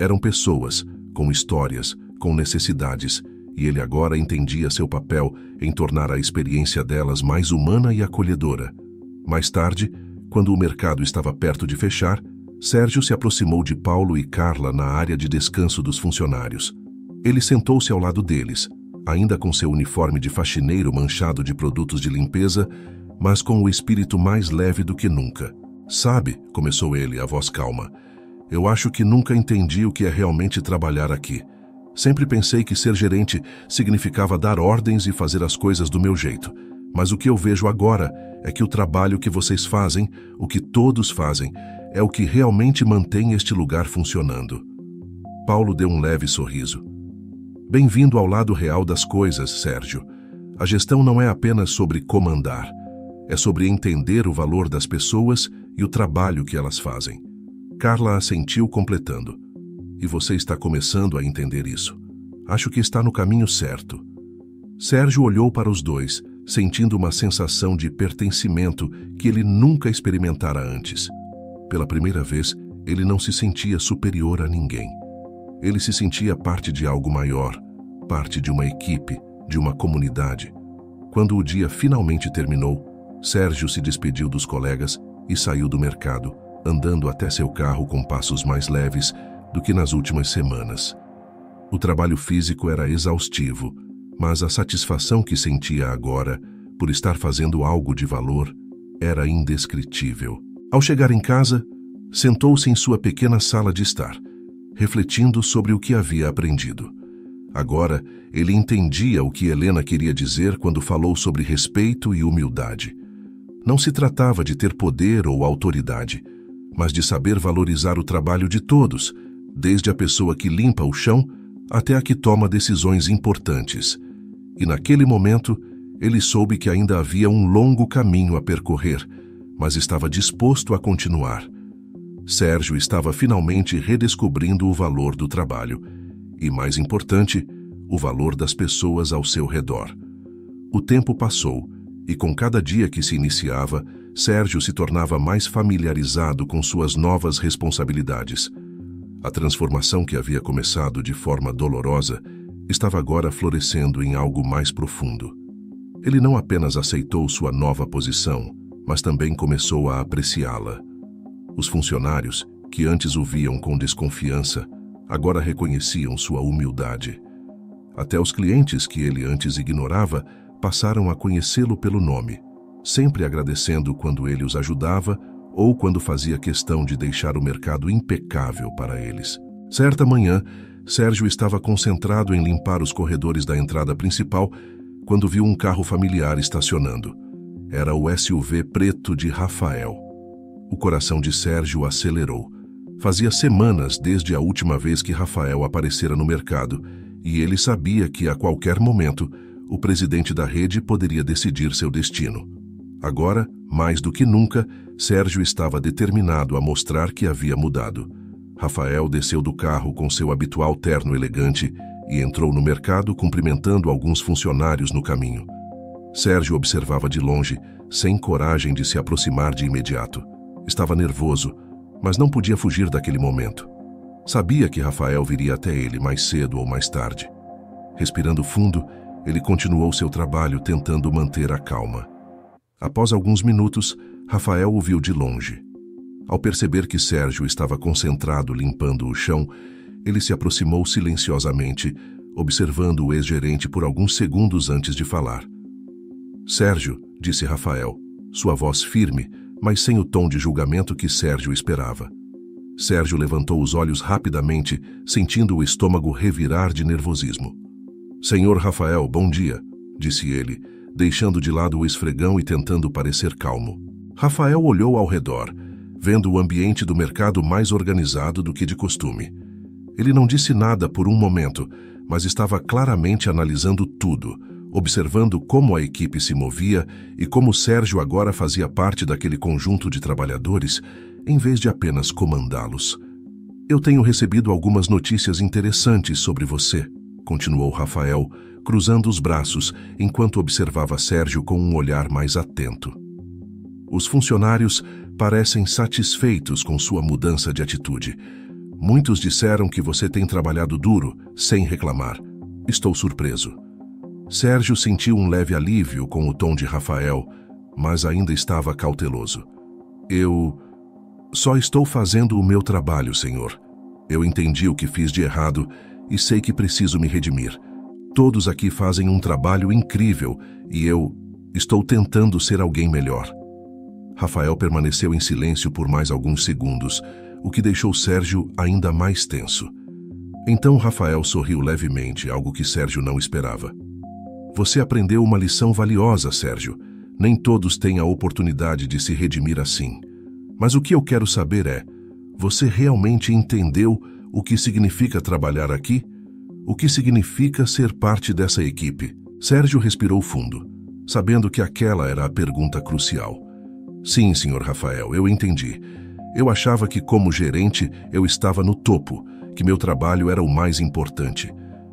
Eram pessoas, com histórias, com necessidades, e ele agora entendia seu papel em tornar a experiência delas mais humana e acolhedora. Mais tarde, quando o mercado estava perto de fechar, Sérgio se aproximou de Paulo e Carla na área de descanso dos funcionários. Ele sentou-se ao lado deles, ainda com seu uniforme de faxineiro manchado de produtos de limpeza, mas com o espírito mais leve do que nunca. Sabe, começou ele, a voz calma, eu acho que nunca entendi o que é realmente trabalhar aqui. Sempre pensei que ser gerente significava dar ordens e fazer as coisas do meu jeito. Mas o que eu vejo agora é que o trabalho que vocês fazem, o que todos fazem, é o que realmente mantém este lugar funcionando. Paulo deu um leve sorriso. Bem-vindo ao lado real das coisas, Sérgio. A gestão não é apenas sobre comandar. É sobre entender o valor das pessoas e o trabalho que elas fazem. Carla assentiu, completando. E você está começando a entender isso. Acho que está no caminho certo. Sérgio olhou para os dois, sentindo uma sensação de pertencimento que ele nunca experimentara antes. Pela primeira vez, ele não se sentia superior a ninguém. Ele se sentia parte de algo maior, parte de uma equipe, de uma comunidade. Quando o dia finalmente terminou, Sérgio se despediu dos colegas e saiu do mercado, andando até seu carro com passos mais leves do que nas últimas semanas. O trabalho físico era exaustivo, mas a satisfação que sentia agora, por estar fazendo algo de valor, era indescritível. Ao chegar em casa, sentou-se em sua pequena sala de estar, refletindo sobre o que havia aprendido. Agora, ele entendia o que Helena queria dizer quando falou sobre respeito e humildade. Não se tratava de ter poder ou autoridade, mas de saber valorizar o trabalho de todos, desde a pessoa que limpa o chão até a que toma decisões importantes. E naquele momento, ele soube que ainda havia um longo caminho a percorrer, mas estava disposto a continuar. Sérgio estava finalmente redescobrindo o valor do trabalho e, mais importante, o valor das pessoas ao seu redor. O tempo passou e, com cada dia que se iniciava, Sérgio se tornava mais familiarizado com suas novas responsabilidades. A transformação que havia começado de forma dolorosa estava agora florescendo em algo mais profundo. Ele não apenas aceitou sua nova posição, mas também começou a apreciá-la. Os funcionários, que antes o viam com desconfiança, agora reconheciam sua humildade. Até os clientes que ele antes ignorava passaram a conhecê-lo pelo nome, sempre agradecendo quando ele os ajudava ou quando fazia questão de deixar o mercado impecável para eles. Certa manhã, Sérgio estava concentrado em limpar os corredores da entrada principal quando viu um carro familiar estacionando. Era o SUV preto de Rafael. O coração de Sérgio acelerou. Fazia semanas desde a última vez que Rafael aparecera no mercado, e ele sabia que, a qualquer momento, o presidente da rede poderia decidir seu destino. Agora, mais do que nunca, Sérgio estava determinado a mostrar que havia mudado. Rafael desceu do carro com seu habitual terno elegante e entrou no mercado cumprimentando alguns funcionários no caminho. Sérgio observava de longe, sem coragem de se aproximar de imediato. Estava nervoso, mas não podia fugir daquele momento. Sabia que Rafael viria até ele mais cedo ou mais tarde. Respirando fundo, ele continuou seu trabalho tentando manter a calma. Após alguns minutos, Rafael o viu de longe. Ao perceber que Sérgio estava concentrado limpando o chão, ele se aproximou silenciosamente, observando o ex-gerente por alguns segundos antes de falar. "Sérgio", disse Rafael, sua voz firme, mas sem o tom de julgamento que Sérgio esperava. Sérgio levantou os olhos rapidamente, sentindo o estômago revirar de nervosismo. "Senhor Rafael, bom dia", disse ele, deixando de lado o esfregão e tentando parecer calmo. Rafael olhou ao redor, vendo o ambiente do mercado mais organizado do que de costume. Ele não disse nada por um momento, mas estava claramente analisando tudo, observando como a equipe se movia e como Sérgio agora fazia parte daquele conjunto de trabalhadores, em vez de apenas comandá-los. "Eu tenho recebido algumas notícias interessantes sobre você", continuou Rafael, cruzando os braços enquanto observava Sérgio com um olhar mais atento. "Os funcionários parecem satisfeitos com sua mudança de atitude. Muitos disseram que você tem trabalhado duro, sem reclamar. Estou surpreso." Sérgio sentiu um leve alívio com o tom de Rafael, mas ainda estava cauteloso. "Eu só estou fazendo o meu trabalho, senhor. Eu entendi o que fiz de errado e sei que preciso me redimir. Todos aqui fazem um trabalho incrível e eu estou tentando ser alguém melhor." Rafael permaneceu em silêncio por mais alguns segundos, o que deixou Sérgio ainda mais tenso. Então Rafael sorriu levemente, algo que Sérgio não esperava. "Você aprendeu uma lição valiosa, Sérgio. Nem todos têm a oportunidade de se redimir assim. Mas o que eu quero saber é, você realmente entendeu o que significa trabalhar aqui? O que significa ser parte dessa equipe?" Sérgio respirou fundo, sabendo que aquela era a pergunta crucial. "Sim, senhor Rafael, eu entendi. Eu achava que, como gerente, eu estava no topo, que meu trabalho era o mais importante.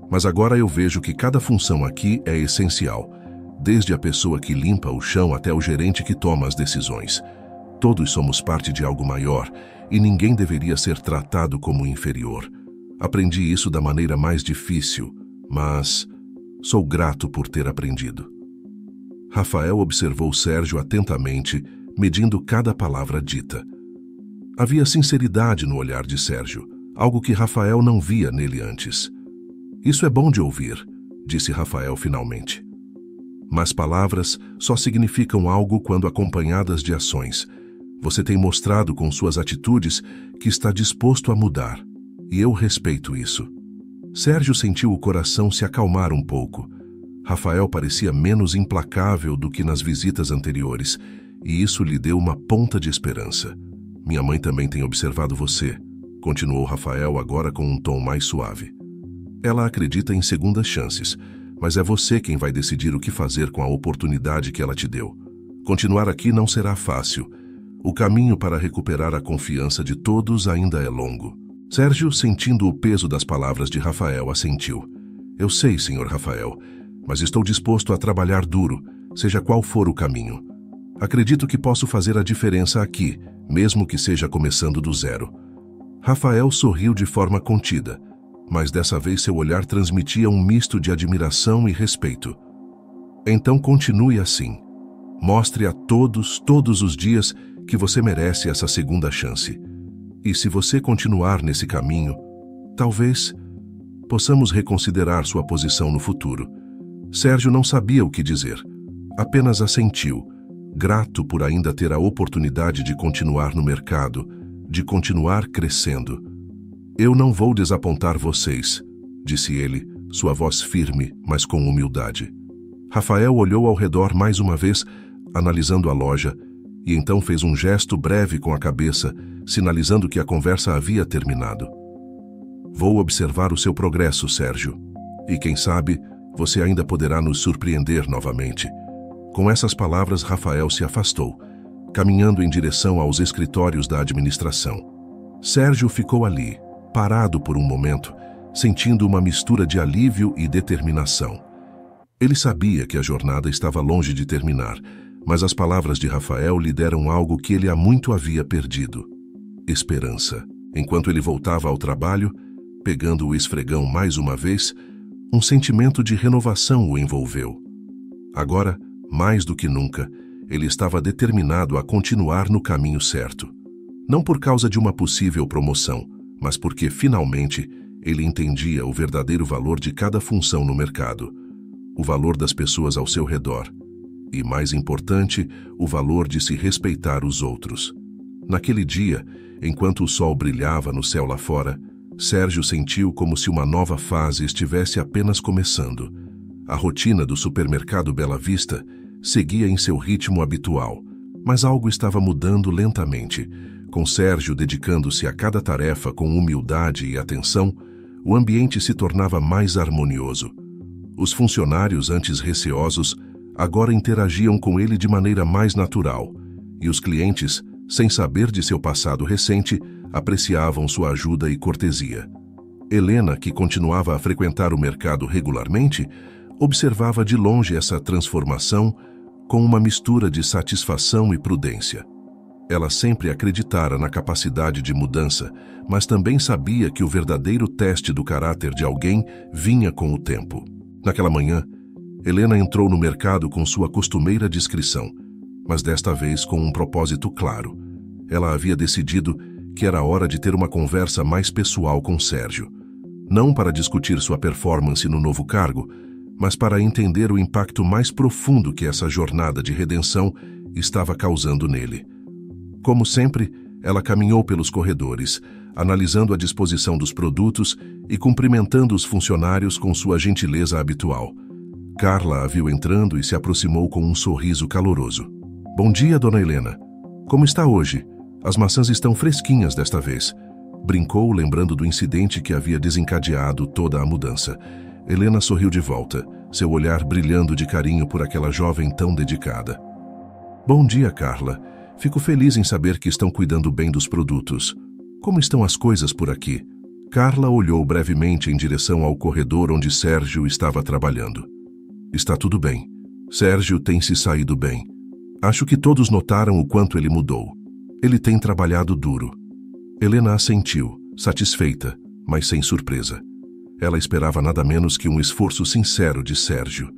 Mas agora eu vejo que cada função aqui é essencial, desde a pessoa que limpa o chão até o gerente que toma as decisões. Todos somos parte de algo maior e ninguém deveria ser tratado como inferior. Aprendi isso da maneira mais difícil, mas sou grato por ter aprendido." Rafael observou Sérgio atentamente, medindo cada palavra dita. Havia sinceridade no olhar de Sérgio, algo que Rafael não via nele antes. "Isso é bom de ouvir", disse Rafael finalmente. Mas palavras só significam algo quando acompanhadas de ações. Você tem mostrado com suas atitudes que está disposto a mudar, e eu respeito isso. Sérgio sentiu o coração se acalmar um pouco. Rafael parecia menos implacável do que nas visitas anteriores, e isso lhe deu uma ponta de esperança. Minha mãe também tem observado você, continuou Rafael agora com um tom mais suave. Ela acredita em segundas chances, mas é você quem vai decidir o que fazer com a oportunidade que ela te deu. Continuar aqui não será fácil. O caminho para recuperar a confiança de todos ainda é longo. Sérgio, sentindo o peso das palavras de Rafael, assentiu. Eu sei, senhor Rafael, mas estou disposto a trabalhar duro, seja qual for o caminho. Acredito que posso fazer a diferença aqui, mesmo que seja começando do zero. Rafael sorriu de forma contida, mas dessa vez seu olhar transmitia um misto de admiração e respeito. Então continue assim. Mostre a todos os dias, que você merece essa segunda chance. E se você continuar nesse caminho, talvez possamos reconsiderar sua posição no futuro. Sérgio não sabia o que dizer, apenas assentiu, grato por ainda ter a oportunidade de continuar no mercado, de continuar crescendo. Eu não vou desapontar vocês, disse ele, sua voz firme, mas com humildade. Rafael olhou ao redor mais uma vez, analisando a loja, e então fez um gesto breve com a cabeça, sinalizando que a conversa havia terminado. Vou observar o seu progresso, Sérgio. E quem sabe, você ainda poderá nos surpreender novamente. Com essas palavras, Rafael se afastou, caminhando em direção aos escritórios da administração. Sérgio ficou ali, parado por um momento, sentindo uma mistura de alívio e determinação. Ele sabia que a jornada estava longe de terminar, mas as palavras de Rafael lhe deram algo que ele há muito havia perdido: esperança. Enquanto ele voltava ao trabalho, pegando o esfregão mais uma vez, um sentimento de renovação o envolveu. Agora, mais do que nunca, ele estava determinado a continuar no caminho certo. Não por causa de uma possível promoção, mas porque, finalmente, ele entendia o verdadeiro valor de cada função no mercado, o valor das pessoas ao seu redor, e, mais importante, o valor de se respeitar os outros. Naquele dia, enquanto o sol brilhava no céu lá fora, Sérgio sentiu como se uma nova fase estivesse apenas começando. A rotina do supermercado Bela Vista seguia em seu ritmo habitual, mas algo estava mudando lentamente. Com Sérgio dedicando-se a cada tarefa com humildade e atenção, o ambiente se tornava mais harmonioso. Os funcionários, antes receosos, agora interagiam com ele de maneira mais natural, e os clientes, sem saber de seu passado recente, apreciavam sua ajuda e cortesia. Helena, que continuava a frequentar o mercado regularmente, observava de longe essa transformação com uma mistura de satisfação e prudência. Ela sempre acreditara na capacidade de mudança, mas também sabia que o verdadeiro teste do caráter de alguém vinha com o tempo. Naquela manhã, Helena entrou no mercado com sua costumeira discrição, mas desta vez com um propósito claro. Ela havia decidido que era hora de ter uma conversa mais pessoal com Sérgio. Não para discutir sua performance no novo cargo, mas para entender o impacto mais profundo que essa jornada de redenção estava causando nele. Como sempre, ela caminhou pelos corredores, analisando a disposição dos produtos e cumprimentando os funcionários com sua gentileza habitual. Carla a viu entrando e se aproximou com um sorriso caloroso. Bom dia, dona Helena. Como está hoje? As maçãs estão fresquinhas desta vez. Brincou, lembrando do incidente que havia desencadeado toda a mudança. Helena sorriu de volta, seu olhar brilhando de carinho por aquela jovem tão dedicada. Bom dia, Carla. Fico feliz em saber que estão cuidando bem dos produtos. Como estão as coisas por aqui? Carla olhou brevemente em direção ao corredor onde Sérgio estava trabalhando. Está tudo bem. Sérgio tem se saído bem. Acho que todos notaram o quanto ele mudou. Ele tem trabalhado duro. Helena assentiu, satisfeita, mas sem surpresa. Ela esperava nada menos que um esforço sincero de Sérgio.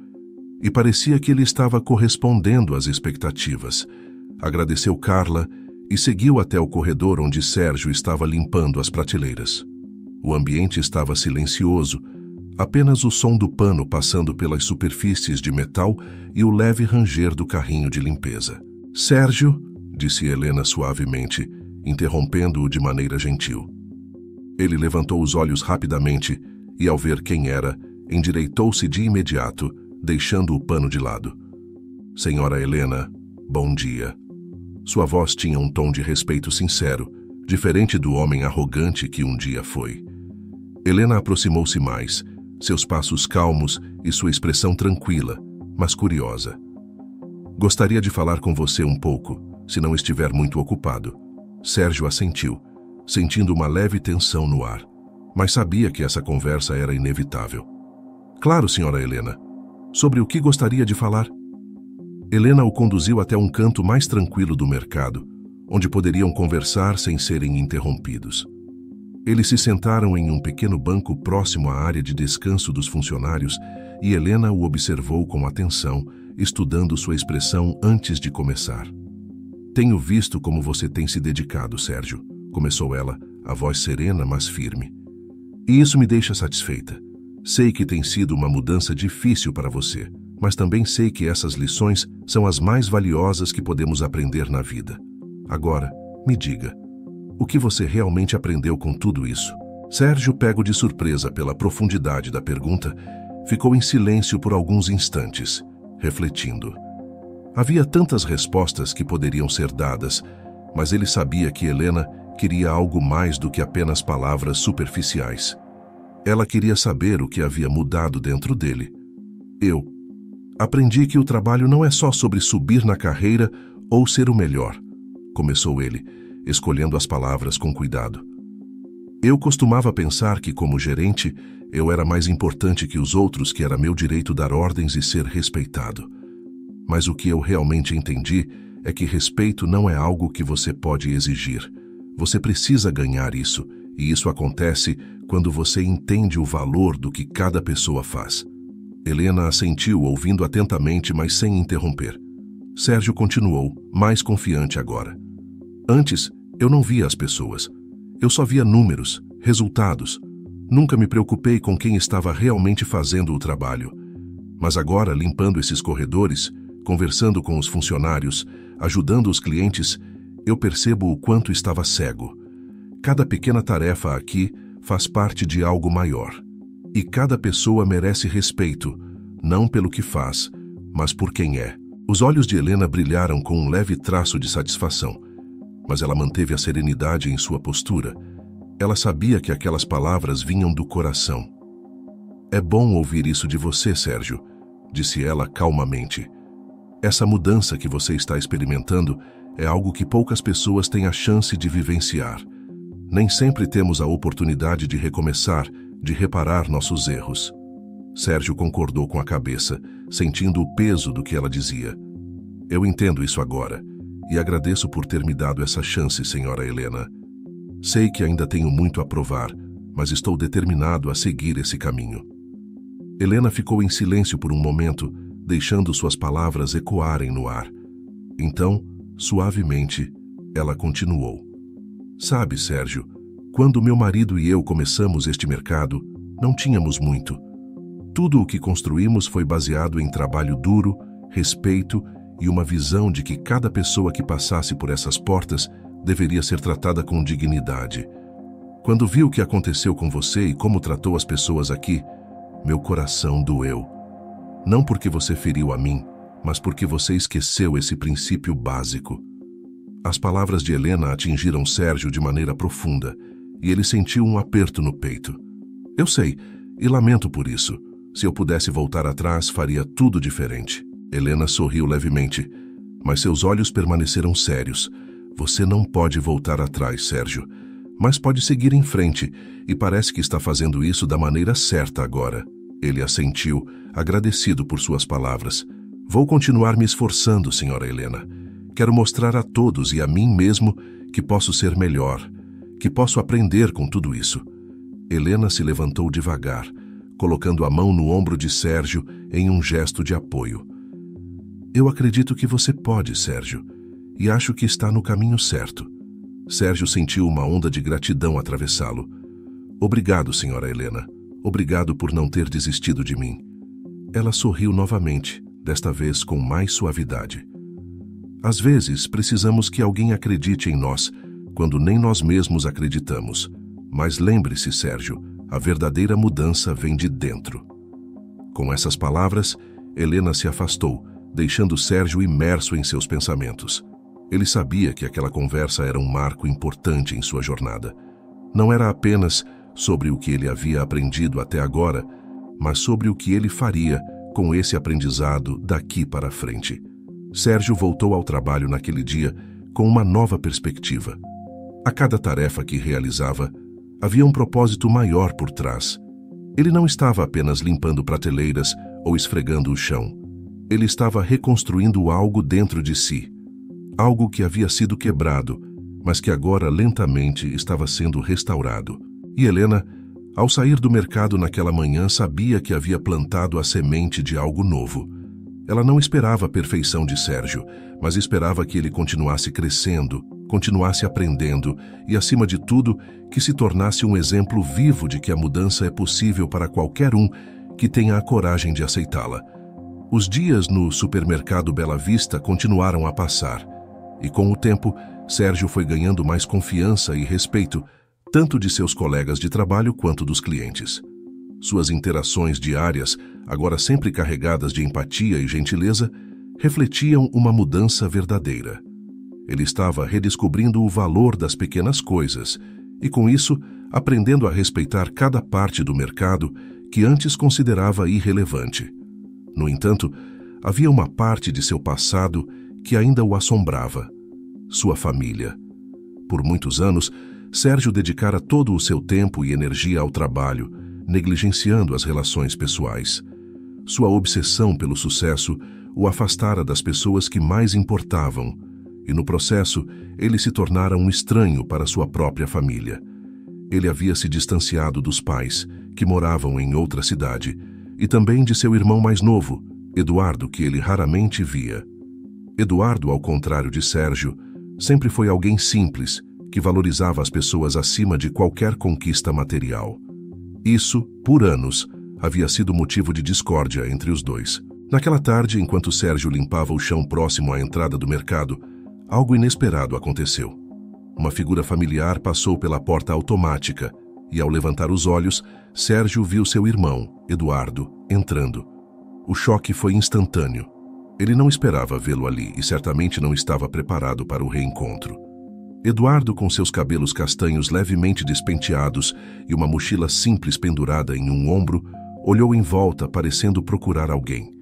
E parecia que ele estava correspondendo às expectativas. Agradeceu Carla e seguiu até o corredor onde Sérgio estava limpando as prateleiras. O ambiente estava silencioso, Apenas o som do pano passando pelas superfícies de metal e o leve ranger do carrinho de limpeza. Sérgio, disse Helena suavemente, interrompendo-o de maneira gentil. Ele levantou os olhos rapidamente e, ao ver quem era, endireitou-se de imediato, deixando o pano de lado. Senhora Helena, bom dia. Sua voz tinha um tom de respeito sincero, diferente do homem arrogante que um dia foi. Helena aproximou-se mais, seus passos calmos e sua expressão tranquila, mas curiosa. Gostaria de falar com você um pouco, se não estiver muito ocupado. Sérgio assentiu, sentindo uma leve tensão no ar, mas sabia que essa conversa era inevitável. Claro, senhora Helena. Sobre o que gostaria de falar? Helena o conduziu até um canto mais tranquilo do mercado, onde poderiam conversar sem serem interrompidos. Eles se sentaram em um pequeno banco próximo à área de descanso dos funcionários e Helena o observou com atenção, estudando sua expressão antes de começar. Tenho visto como você tem se dedicado, Sérgio, começou ela, a voz serena, mas firme. E isso me deixa satisfeita. Sei que tem sido uma mudança difícil para você, mas também sei que essas lições são as mais valiosas que podemos aprender na vida. Agora, me diga, o que você realmente aprendeu com tudo isso? Sérgio, pego de surpresa pela profundidade da pergunta, ficou em silêncio por alguns instantes, refletindo. Havia tantas respostas que poderiam ser dadas, mas ele sabia que Helena queria algo mais do que apenas palavras superficiais. Ela queria saber o que havia mudado dentro dele. Eu aprendi que o trabalho não é só sobre subir na carreira ou ser o melhor, começou ele, escolhendo as palavras com cuidado. Eu costumava pensar que, como gerente, eu era mais importante que os outros, que era meu direito dar ordens e ser respeitado. Mas o que eu realmente entendi é que respeito não é algo que você pode exigir. Você precisa ganhar isso, e isso acontece quando você entende o valor do que cada pessoa faz. Helena assentiu, ouvindo atentamente, mas sem interromper. Sérgio continuou, mais confiante agora. Antes, eu não via as pessoas. Eu só via números, resultados. Nunca me preocupei com quem estava realmente fazendo o trabalho. Mas agora, limpando esses corredores, conversando com os funcionários, ajudando os clientes, eu percebo o quanto estava cego. Cada pequena tarefa aqui faz parte de algo maior. E cada pessoa merece respeito, não pelo que faz, mas por quem é. Os olhos de Helena brilharam com um leve traço de satisfação, mas ela manteve a serenidade em sua postura. Ela sabia que aquelas palavras vinham do coração. É bom ouvir isso de você, Sérgio, disse ela calmamente. Essa mudança que você está experimentando é algo que poucas pessoas têm a chance de vivenciar. Nem sempre temos a oportunidade de recomeçar, de reparar nossos erros. Sérgio concordou com a cabeça, sentindo o peso do que ela dizia. Eu entendo isso agora, e agradeço por ter me dado essa chance, senhora Helena. Sei que ainda tenho muito a provar, mas estou determinado a seguir esse caminho. Helena ficou em silêncio por um momento, deixando suas palavras ecoarem no ar. Então, suavemente, ela continuou. Sabe, Sérgio, quando meu marido e eu começamos este mercado, não tínhamos muito. Tudo o que construímos foi baseado em trabalho duro, respeito e uma visão de que cada pessoa que passasse por essas portas deveria ser tratada com dignidade. Quando vi o que aconteceu com você e como tratou as pessoas aqui, meu coração doeu. Não porque você feriu a mim, mas porque você esqueceu esse princípio básico. As palavras de Helena atingiram Sérgio de maneira profunda, e ele sentiu um aperto no peito. Eu sei, e lamento por isso. Se eu pudesse voltar atrás, faria tudo diferente. Helena sorriu levemente, mas seus olhos permaneceram sérios. Você não pode voltar atrás, Sérgio, mas pode seguir em frente, e parece que está fazendo isso da maneira certa agora. Ele assentiu, agradecido por suas palavras. Vou continuar me esforçando, senhora Helena. Quero mostrar a todos e a mim mesmo que posso ser melhor, que posso aprender com tudo isso. Helena se levantou devagar, colocando a mão no ombro de Sérgio em um gesto de apoio. Eu acredito que você pode, Sérgio, e acho que está no caminho certo. Sérgio sentiu uma onda de gratidão atravessá-lo. Obrigado, senhora Helena. Obrigado por não ter desistido de mim. Ela sorriu novamente, desta vez com mais suavidade. Às vezes, precisamos que alguém acredite em nós, quando nem nós mesmos acreditamos. Mas lembre-se, Sérgio, a verdadeira mudança vem de dentro. Com essas palavras, Helena se afastou, deixando Sérgio imerso em seus pensamentos. Ele sabia que aquela conversa era um marco importante em sua jornada. Não era apenas sobre o que ele havia aprendido até agora, mas sobre o que ele faria com esse aprendizado daqui para frente. Sérgio voltou ao trabalho naquele dia com uma nova perspectiva. A cada tarefa que realizava, havia um propósito maior por trás. Ele não estava apenas limpando prateleiras ou esfregando o chão. Ele estava reconstruindo algo dentro de si. Algo que havia sido quebrado, mas que agora lentamente estava sendo restaurado. E Helena, ao sair do mercado naquela manhã, sabia que havia plantado a semente de algo novo. Ela não esperava a perfeição de Sérgio, mas esperava que ele continuasse crescendo, continuasse aprendendo e, acima de tudo, que se tornasse um exemplo vivo de que a mudança é possível para qualquer um que tenha a coragem de aceitá-la. Os dias no supermercado Bela Vista continuaram a passar, e com o tempo, Sérgio foi ganhando mais confiança e respeito, tanto de seus colegas de trabalho quanto dos clientes. Suas interações diárias, agora sempre carregadas de empatia e gentileza, refletiam uma mudança verdadeira. Ele estava redescobrindo o valor das pequenas coisas e, com isso, aprendendo a respeitar cada parte do mercado que antes considerava irrelevante. No entanto, havia uma parte de seu passado que ainda o assombrava: sua família. Por muitos anos, Sérgio dedicara todo o seu tempo e energia ao trabalho, negligenciando as relações pessoais. Sua obsessão pelo sucesso o afastara das pessoas que mais importavam, e no processo ele se tornara um estranho para sua própria família. Ele havia se distanciado dos pais, que moravam em outra cidade, e também de seu irmão mais novo, Eduardo, que ele raramente via. Eduardo, ao contrário de Sérgio, sempre foi alguém simples, que valorizava as pessoas acima de qualquer conquista material. Isso, por anos, havia sido motivo de discórdia entre os dois. Naquela tarde, enquanto Sérgio limpava o chão próximo à entrada do mercado, algo inesperado aconteceu. Uma figura familiar passou pela porta automática e, ao levantar os olhos, Sérgio viu seu irmão, Eduardo, entrando. O choque foi instantâneo. Ele não esperava vê-lo ali e certamente não estava preparado para o reencontro. Eduardo, com seus cabelos castanhos levemente despenteados e uma mochila simples pendurada em um ombro, olhou em volta, parecendo procurar alguém.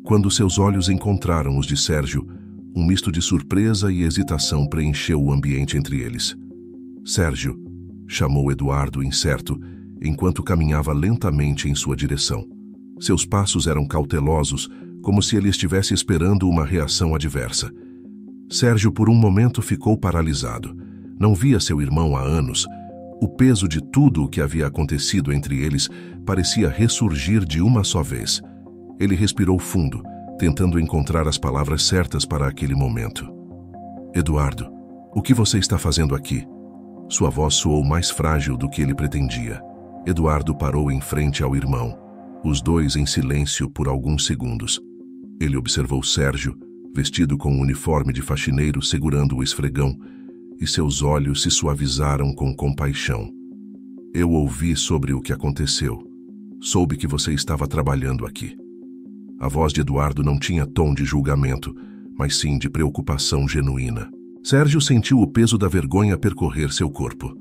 Quando seus olhos encontraram os de Sérgio, um misto de surpresa e hesitação preencheu o ambiente entre eles. Sérgio, chamou Eduardo incerto, enquanto caminhava lentamente em sua direção. Seus passos eram cautelosos, como se ele estivesse esperando uma reação adversa. Sérgio, por um momento, ficou paralisado. Não via seu irmão há anos. O peso de tudo o que havia acontecido entre eles parecia ressurgir de uma só vez. Ele respirou fundo, tentando encontrar as palavras certas para aquele momento. Eduardo, o que você está fazendo aqui? Sua voz soou mais frágil do que ele pretendia. Eduardo parou em frente ao irmão, os dois em silêncio por alguns segundos. Ele observou Sérgio, vestido com um uniforme de faxineiro, segurando o esfregão, e seus olhos se suavizaram com compaixão. Eu ouvi sobre o que aconteceu. Soube que você estava trabalhando aqui. A voz de Eduardo não tinha tom de julgamento, mas sim de preocupação genuína. Sérgio sentiu o peso da vergonha percorrer seu corpo.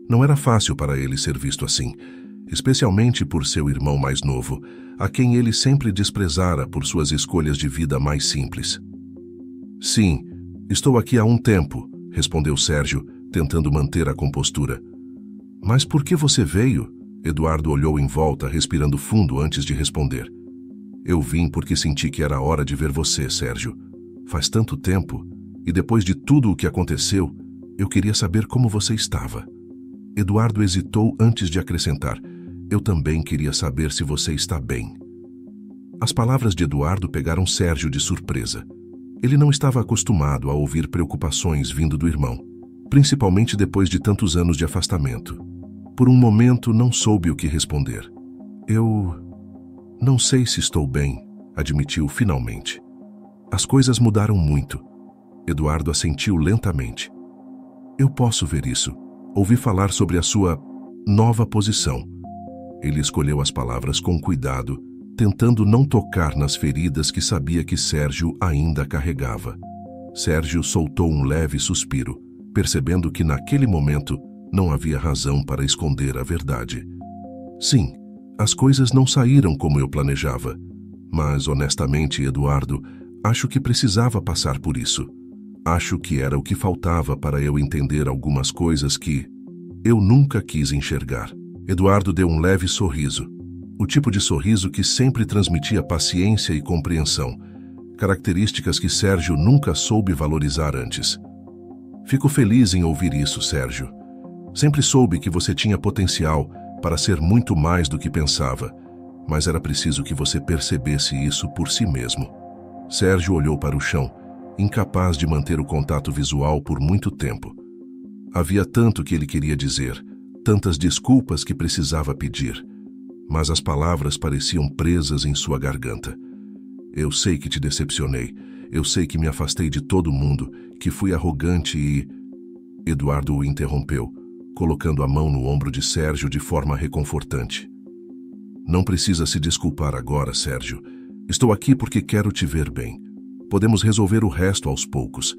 Não era fácil para ele ser visto assim, especialmente por seu irmão mais novo, a quem ele sempre desprezara por suas escolhas de vida mais simples. Sim, estou aqui há um tempo, respondeu Sérgio, tentando manter a compostura. Mas por que você veio? Eduardo olhou em volta, respirando fundo antes de responder. Eu vim porque senti que era hora de ver você, Sérgio. Faz tanto tempo, e depois de tudo o que aconteceu, eu queria saber como você estava. Eduardo hesitou antes de acrescentar. Eu também queria saber se você está bem. As palavras de Eduardo pegaram Sérgio de surpresa. Ele não estava acostumado a ouvir preocupações vindo do irmão, principalmente depois de tantos anos de afastamento. Por um momento não soube o que responder. Eu não sei se estou bem, admitiu finalmente. As coisas mudaram muito. Eduardo assentiu lentamente. Eu posso ver isso. Ouvi falar sobre a sua nova posição. Ele escolheu as palavras com cuidado, tentando não tocar nas feridas que sabia que Sérgio ainda carregava. Sérgio soltou um leve suspiro, percebendo que naquele momento não havia razão para esconder a verdade. Sim, as coisas não saíram como eu planejava, mas honestamente, Eduardo, acho que precisava passar por isso. Acho que era o que faltava para eu entender algumas coisas que eu nunca quis enxergar. Eduardo deu um leve sorriso, o tipo de sorriso que sempre transmitia paciência e compreensão, características que Sérgio nunca soube valorizar antes. Fico feliz em ouvir isso, Sérgio. Sempre soube que você tinha potencial para ser muito mais do que pensava, mas era preciso que você percebesse isso por si mesmo. Sérgio olhou para o chão, incapaz de manter o contato visual por muito tempo. Havia tanto que ele queria dizer, tantas desculpas que precisava pedir, mas as palavras pareciam presas em sua garganta. Eu sei que te decepcionei, eu sei que me afastei de todo mundo, que fui arrogante e... Eduardo o interrompeu, colocando a mão no ombro de Sérgio de forma reconfortante. Não precisa se desculpar agora, Sérgio. Estou aqui porque quero te ver bem. Podemos resolver o resto aos poucos,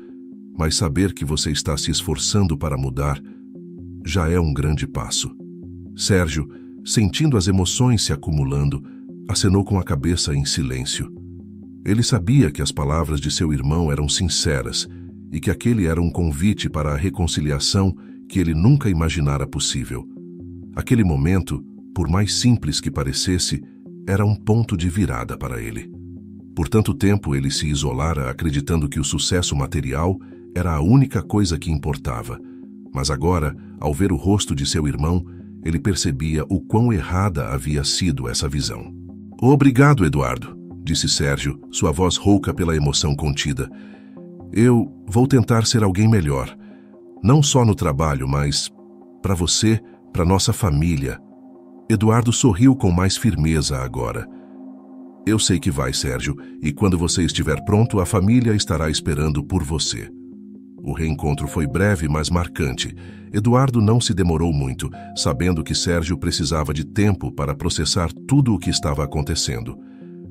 mas saber que você está se esforçando para mudar já é um grande passo. Sérgio, sentindo as emoções se acumulando, acenou com a cabeça em silêncio. Ele sabia que as palavras de seu irmão eram sinceras e que aquele era um convite para a reconciliação que ele nunca imaginara possível. Aquele momento, por mais simples que parecesse, era um ponto de virada para ele. Por tanto tempo ele se isolara acreditando que o sucesso material era a única coisa que importava. Mas agora, ao ver o rosto de seu irmão, ele percebia o quão errada havia sido essa visão. Obrigado, Eduardo, disse Sérgio, sua voz rouca pela emoção contida. Eu vou tentar ser alguém melhor. Não só no trabalho, mas para você, para nossa família. Eduardo sorriu com mais firmeza agora. Eu sei que vai, Sérgio, e quando você estiver pronto, a família estará esperando por você. O reencontro foi breve, mas marcante. Eduardo não se demorou muito, sabendo que Sérgio precisava de tempo para processar tudo o que estava acontecendo.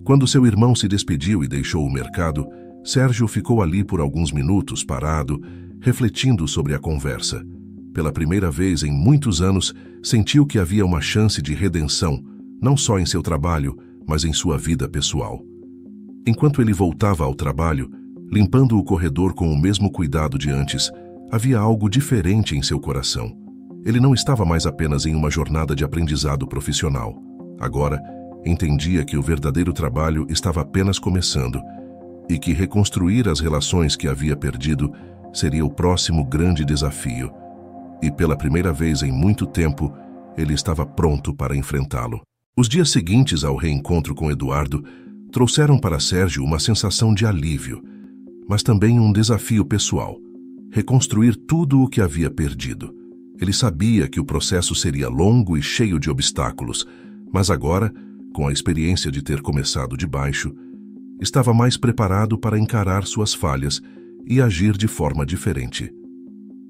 Quando seu irmão se despediu e deixou o mercado, Sérgio ficou ali por alguns minutos, parado, refletindo sobre a conversa. Pela primeira vez em muitos anos, sentiu que havia uma chance de redenção, não só em seu trabalho, mas em sua vida pessoal. Enquanto ele voltava ao trabalho, limpando o corredor com o mesmo cuidado de antes, havia algo diferente em seu coração. Ele não estava mais apenas em uma jornada de aprendizado profissional. Agora, entendia que o verdadeiro trabalho estava apenas começando e que reconstruir as relações que havia perdido seria o próximo grande desafio. E pela primeira vez em muito tempo, ele estava pronto para enfrentá-lo. Os dias seguintes ao reencontro com Eduardo trouxeram para Sérgio uma sensação de alívio, mas também um desafio pessoal: reconstruir tudo o que havia perdido. Ele sabia que o processo seria longo e cheio de obstáculos, mas agora, com a experiência de ter começado de baixo, estava mais preparado para encarar suas falhas e agir de forma diferente.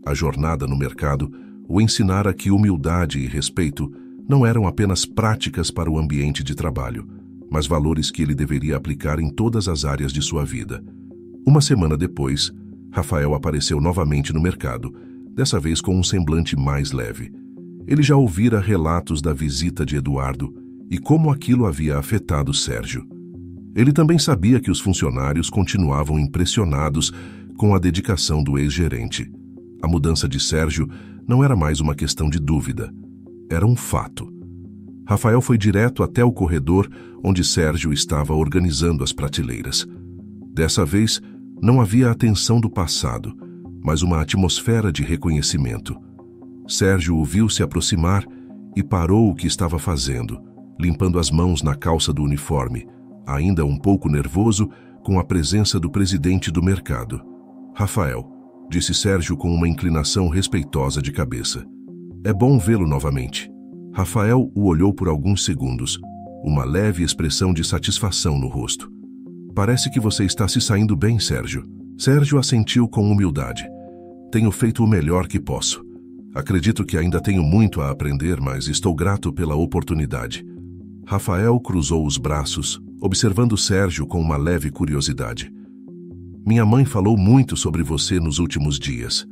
A jornada no mercado o ensinara que humildade e respeito não eram apenas práticas para o ambiente de trabalho, mas valores que ele deveria aplicar em todas as áreas de sua vida. Uma semana depois, Rafael apareceu novamente no mercado, dessa vez com um semblante mais leve. Ele já ouvira relatos da visita de Eduardo e como aquilo havia afetado Sérgio. Ele também sabia que os funcionários continuavam impressionados com a dedicação do ex-gerente. A mudança de Sérgio não era mais uma questão de dúvida, era um fato. Rafael foi direto até o corredor onde Sérgio estava organizando as prateleiras. Dessa vez, não havia a tensão do passado, mas uma atmosfera de reconhecimento. Sérgio o viu se aproximar e parou o que estava fazendo, limpando as mãos na calça do uniforme, ainda um pouco nervoso com a presença do presidente do mercado. Rafael, disse Sérgio com uma inclinação respeitosa de cabeça. É bom vê-lo novamente. Rafael o olhou por alguns segundos, uma leve expressão de satisfação no rosto. Parece que você está se saindo bem, Sérgio. Sérgio assentiu com humildade. Tenho feito o melhor que posso. Acredito que ainda tenho muito a aprender, mas estou grato pela oportunidade. Rafael cruzou os braços, observando Sérgio com uma leve curiosidade. Minha mãe falou muito sobre você nos últimos dias.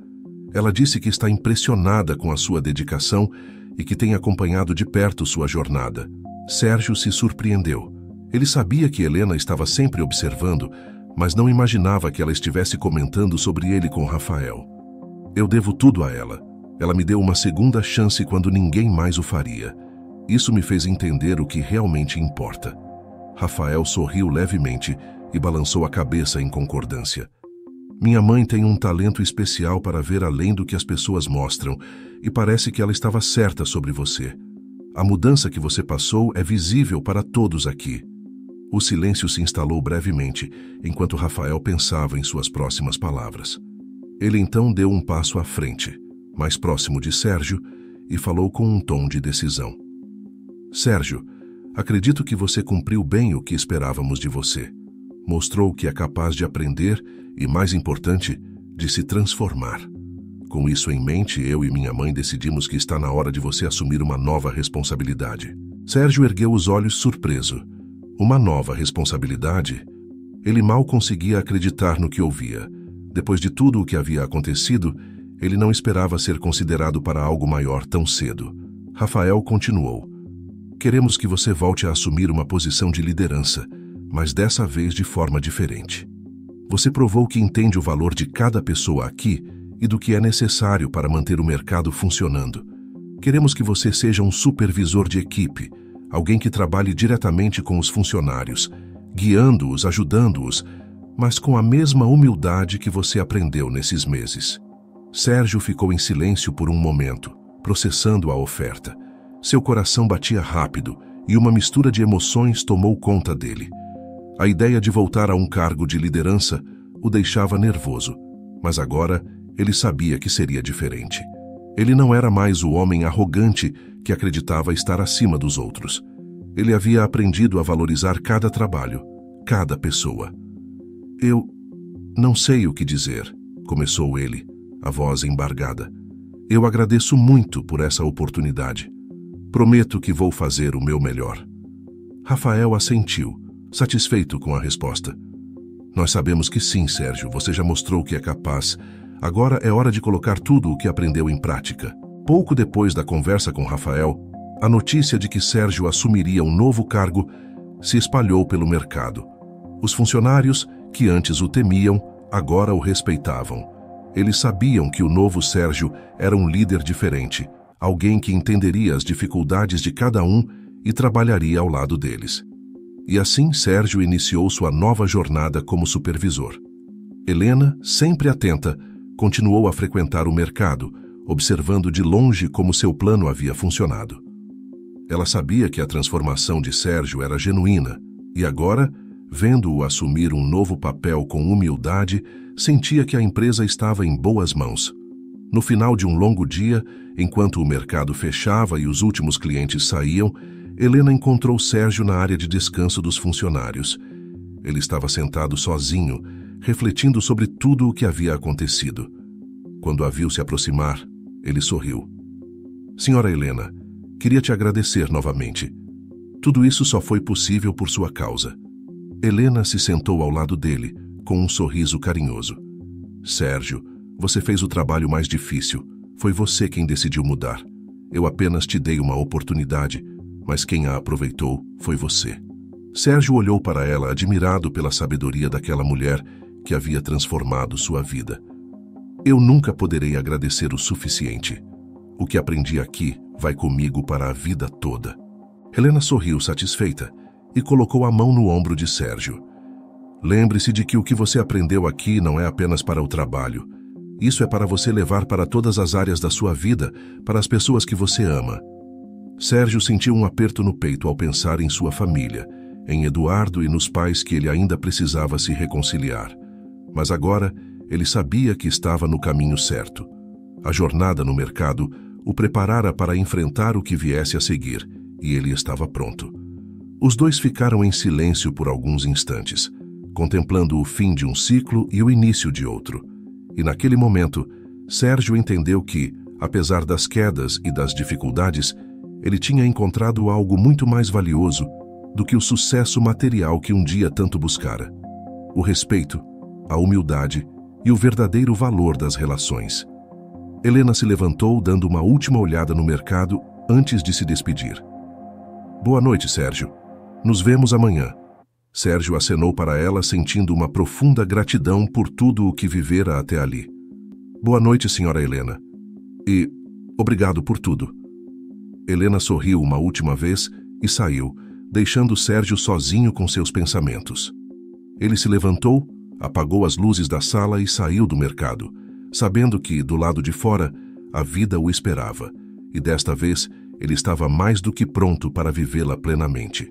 Ela disse que está impressionada com a sua dedicação e que tem acompanhado de perto sua jornada. Sérgio se surpreendeu. Ele sabia que Helena estava sempre observando, mas não imaginava que ela estivesse comentando sobre ele com Rafael. Eu devo tudo a ela. Ela me deu uma segunda chance quando ninguém mais o faria. Isso me fez entender o que realmente importa. Rafael sorriu levemente e balançou a cabeça em concordância. Minha mãe tem um talento especial para ver além do que as pessoas mostram, e parece que ela estava certa sobre você. A mudança que você passou é visível para todos aqui. O silêncio se instalou brevemente, enquanto Rafael pensava em suas próximas palavras. Ele então deu um passo à frente, mais próximo de Sérgio, e falou com um tom de decisão. Sérgio, acredito que você cumpriu bem o que esperávamos de você. Mostrou que é capaz de aprender e, mais importante, de se transformar. Com isso em mente, eu e minha mãe decidimos que está na hora de você assumir uma nova responsabilidade. Sérgio ergueu os olhos surpreso. Uma nova responsabilidade? Ele mal conseguia acreditar no que ouvia. Depois de tudo o que havia acontecido, ele não esperava ser considerado para algo maior tão cedo. Rafael continuou. Queremos que você volte a assumir uma posição de liderança, mas dessa vez de forma diferente. Você provou que entende o valor de cada pessoa aqui e do que é necessário para manter o mercado funcionando. Queremos que você seja um supervisor de equipe, alguém que trabalhe diretamente com os funcionários, guiando-os, ajudando-os, mas com a mesma humildade que você aprendeu nesses meses. Sérgio ficou em silêncio por um momento, processando a oferta. Seu coração batia rápido e uma mistura de emoções tomou conta dele. A ideia de voltar a um cargo de liderança o deixava nervoso, mas agora ele sabia que seria diferente. Ele não era mais o homem arrogante que acreditava estar acima dos outros. Ele havia aprendido a valorizar cada trabalho, cada pessoa. Eu não sei o que dizer, começou ele, a voz embargada. Eu agradeço muito por essa oportunidade. Prometo que vou fazer o meu melhor. Rafael assentiu, satisfeito com a resposta. Nós sabemos que sim, Sérgio, você já mostrou que é capaz. Agora é hora de colocar tudo o que aprendeu em prática. Pouco depois da conversa com Rafael, a notícia de que Sérgio assumiria um novo cargo se espalhou pelo mercado. Os funcionários, que antes o temiam, agora o respeitavam. Eles sabiam que o novo Sérgio era um líder diferente, alguém que entenderia as dificuldades de cada um e trabalharia ao lado deles. E assim Sérgio iniciou sua nova jornada como supervisor. Helena, sempre atenta, continuou a frequentar o mercado, observando de longe como seu plano havia funcionado. Ela sabia que a transformação de Sérgio era genuína e agora, vendo-o assumir um novo papel com humildade, sentia que a empresa estava em boas mãos. No final de um longo dia, enquanto o mercado fechava e os últimos clientes saíam, Helena encontrou Sérgio na área de descanso dos funcionários. Ele estava sentado sozinho, refletindo sobre tudo o que havia acontecido. Quando a viu se aproximar, ele sorriu. Senhora Helena, queria te agradecer novamente. Tudo isso só foi possível por sua causa. Helena se sentou ao lado dele, com um sorriso carinhoso. Sérgio, você fez o trabalho mais difícil. Foi você quem decidiu mudar. Eu apenas te dei uma oportunidade, mas quem a aproveitou foi você. Sérgio olhou para ela, admirado pela sabedoria daquela mulher que havia transformado sua vida. Eu nunca poderei agradecer o suficiente. O que aprendi aqui vai comigo para a vida toda. Helena sorriu satisfeita e colocou a mão no ombro de Sérgio. Lembre-se de que o que você aprendeu aqui não é apenas para o trabalho. Isso é para você levar para todas as áreas da sua vida, para as pessoas que você ama. Sérgio sentiu um aperto no peito ao pensar em sua família, em Eduardo e nos pais que ele ainda precisava se reconciliar. Mas agora, ele sabia que estava no caminho certo. A jornada no mercado o preparara para enfrentar o que viesse a seguir, e ele estava pronto. Os dois ficaram em silêncio por alguns instantes, contemplando o fim de um ciclo e o início de outro. E naquele momento, Sérgio entendeu que, apesar das quedas e das dificuldades, ele tinha encontrado algo muito mais valioso do que o sucesso material que um dia tanto buscara: o respeito, a humildade e o verdadeiro valor das relações. Helena se levantou, dando uma última olhada no mercado antes de se despedir. Boa noite, Sérgio. Nos vemos amanhã. Sérgio acenou para ela, sentindo uma profunda gratidão por tudo o que vivera até ali. Boa noite, senhora Helena. E obrigado por tudo. Helena sorriu uma última vez e saiu, deixando Sérgio sozinho com seus pensamentos. Ele se levantou, apagou as luzes da sala e saiu do mercado, sabendo que, do lado de fora, a vida o esperava, e desta vez ele estava mais do que pronto para vivê-la plenamente.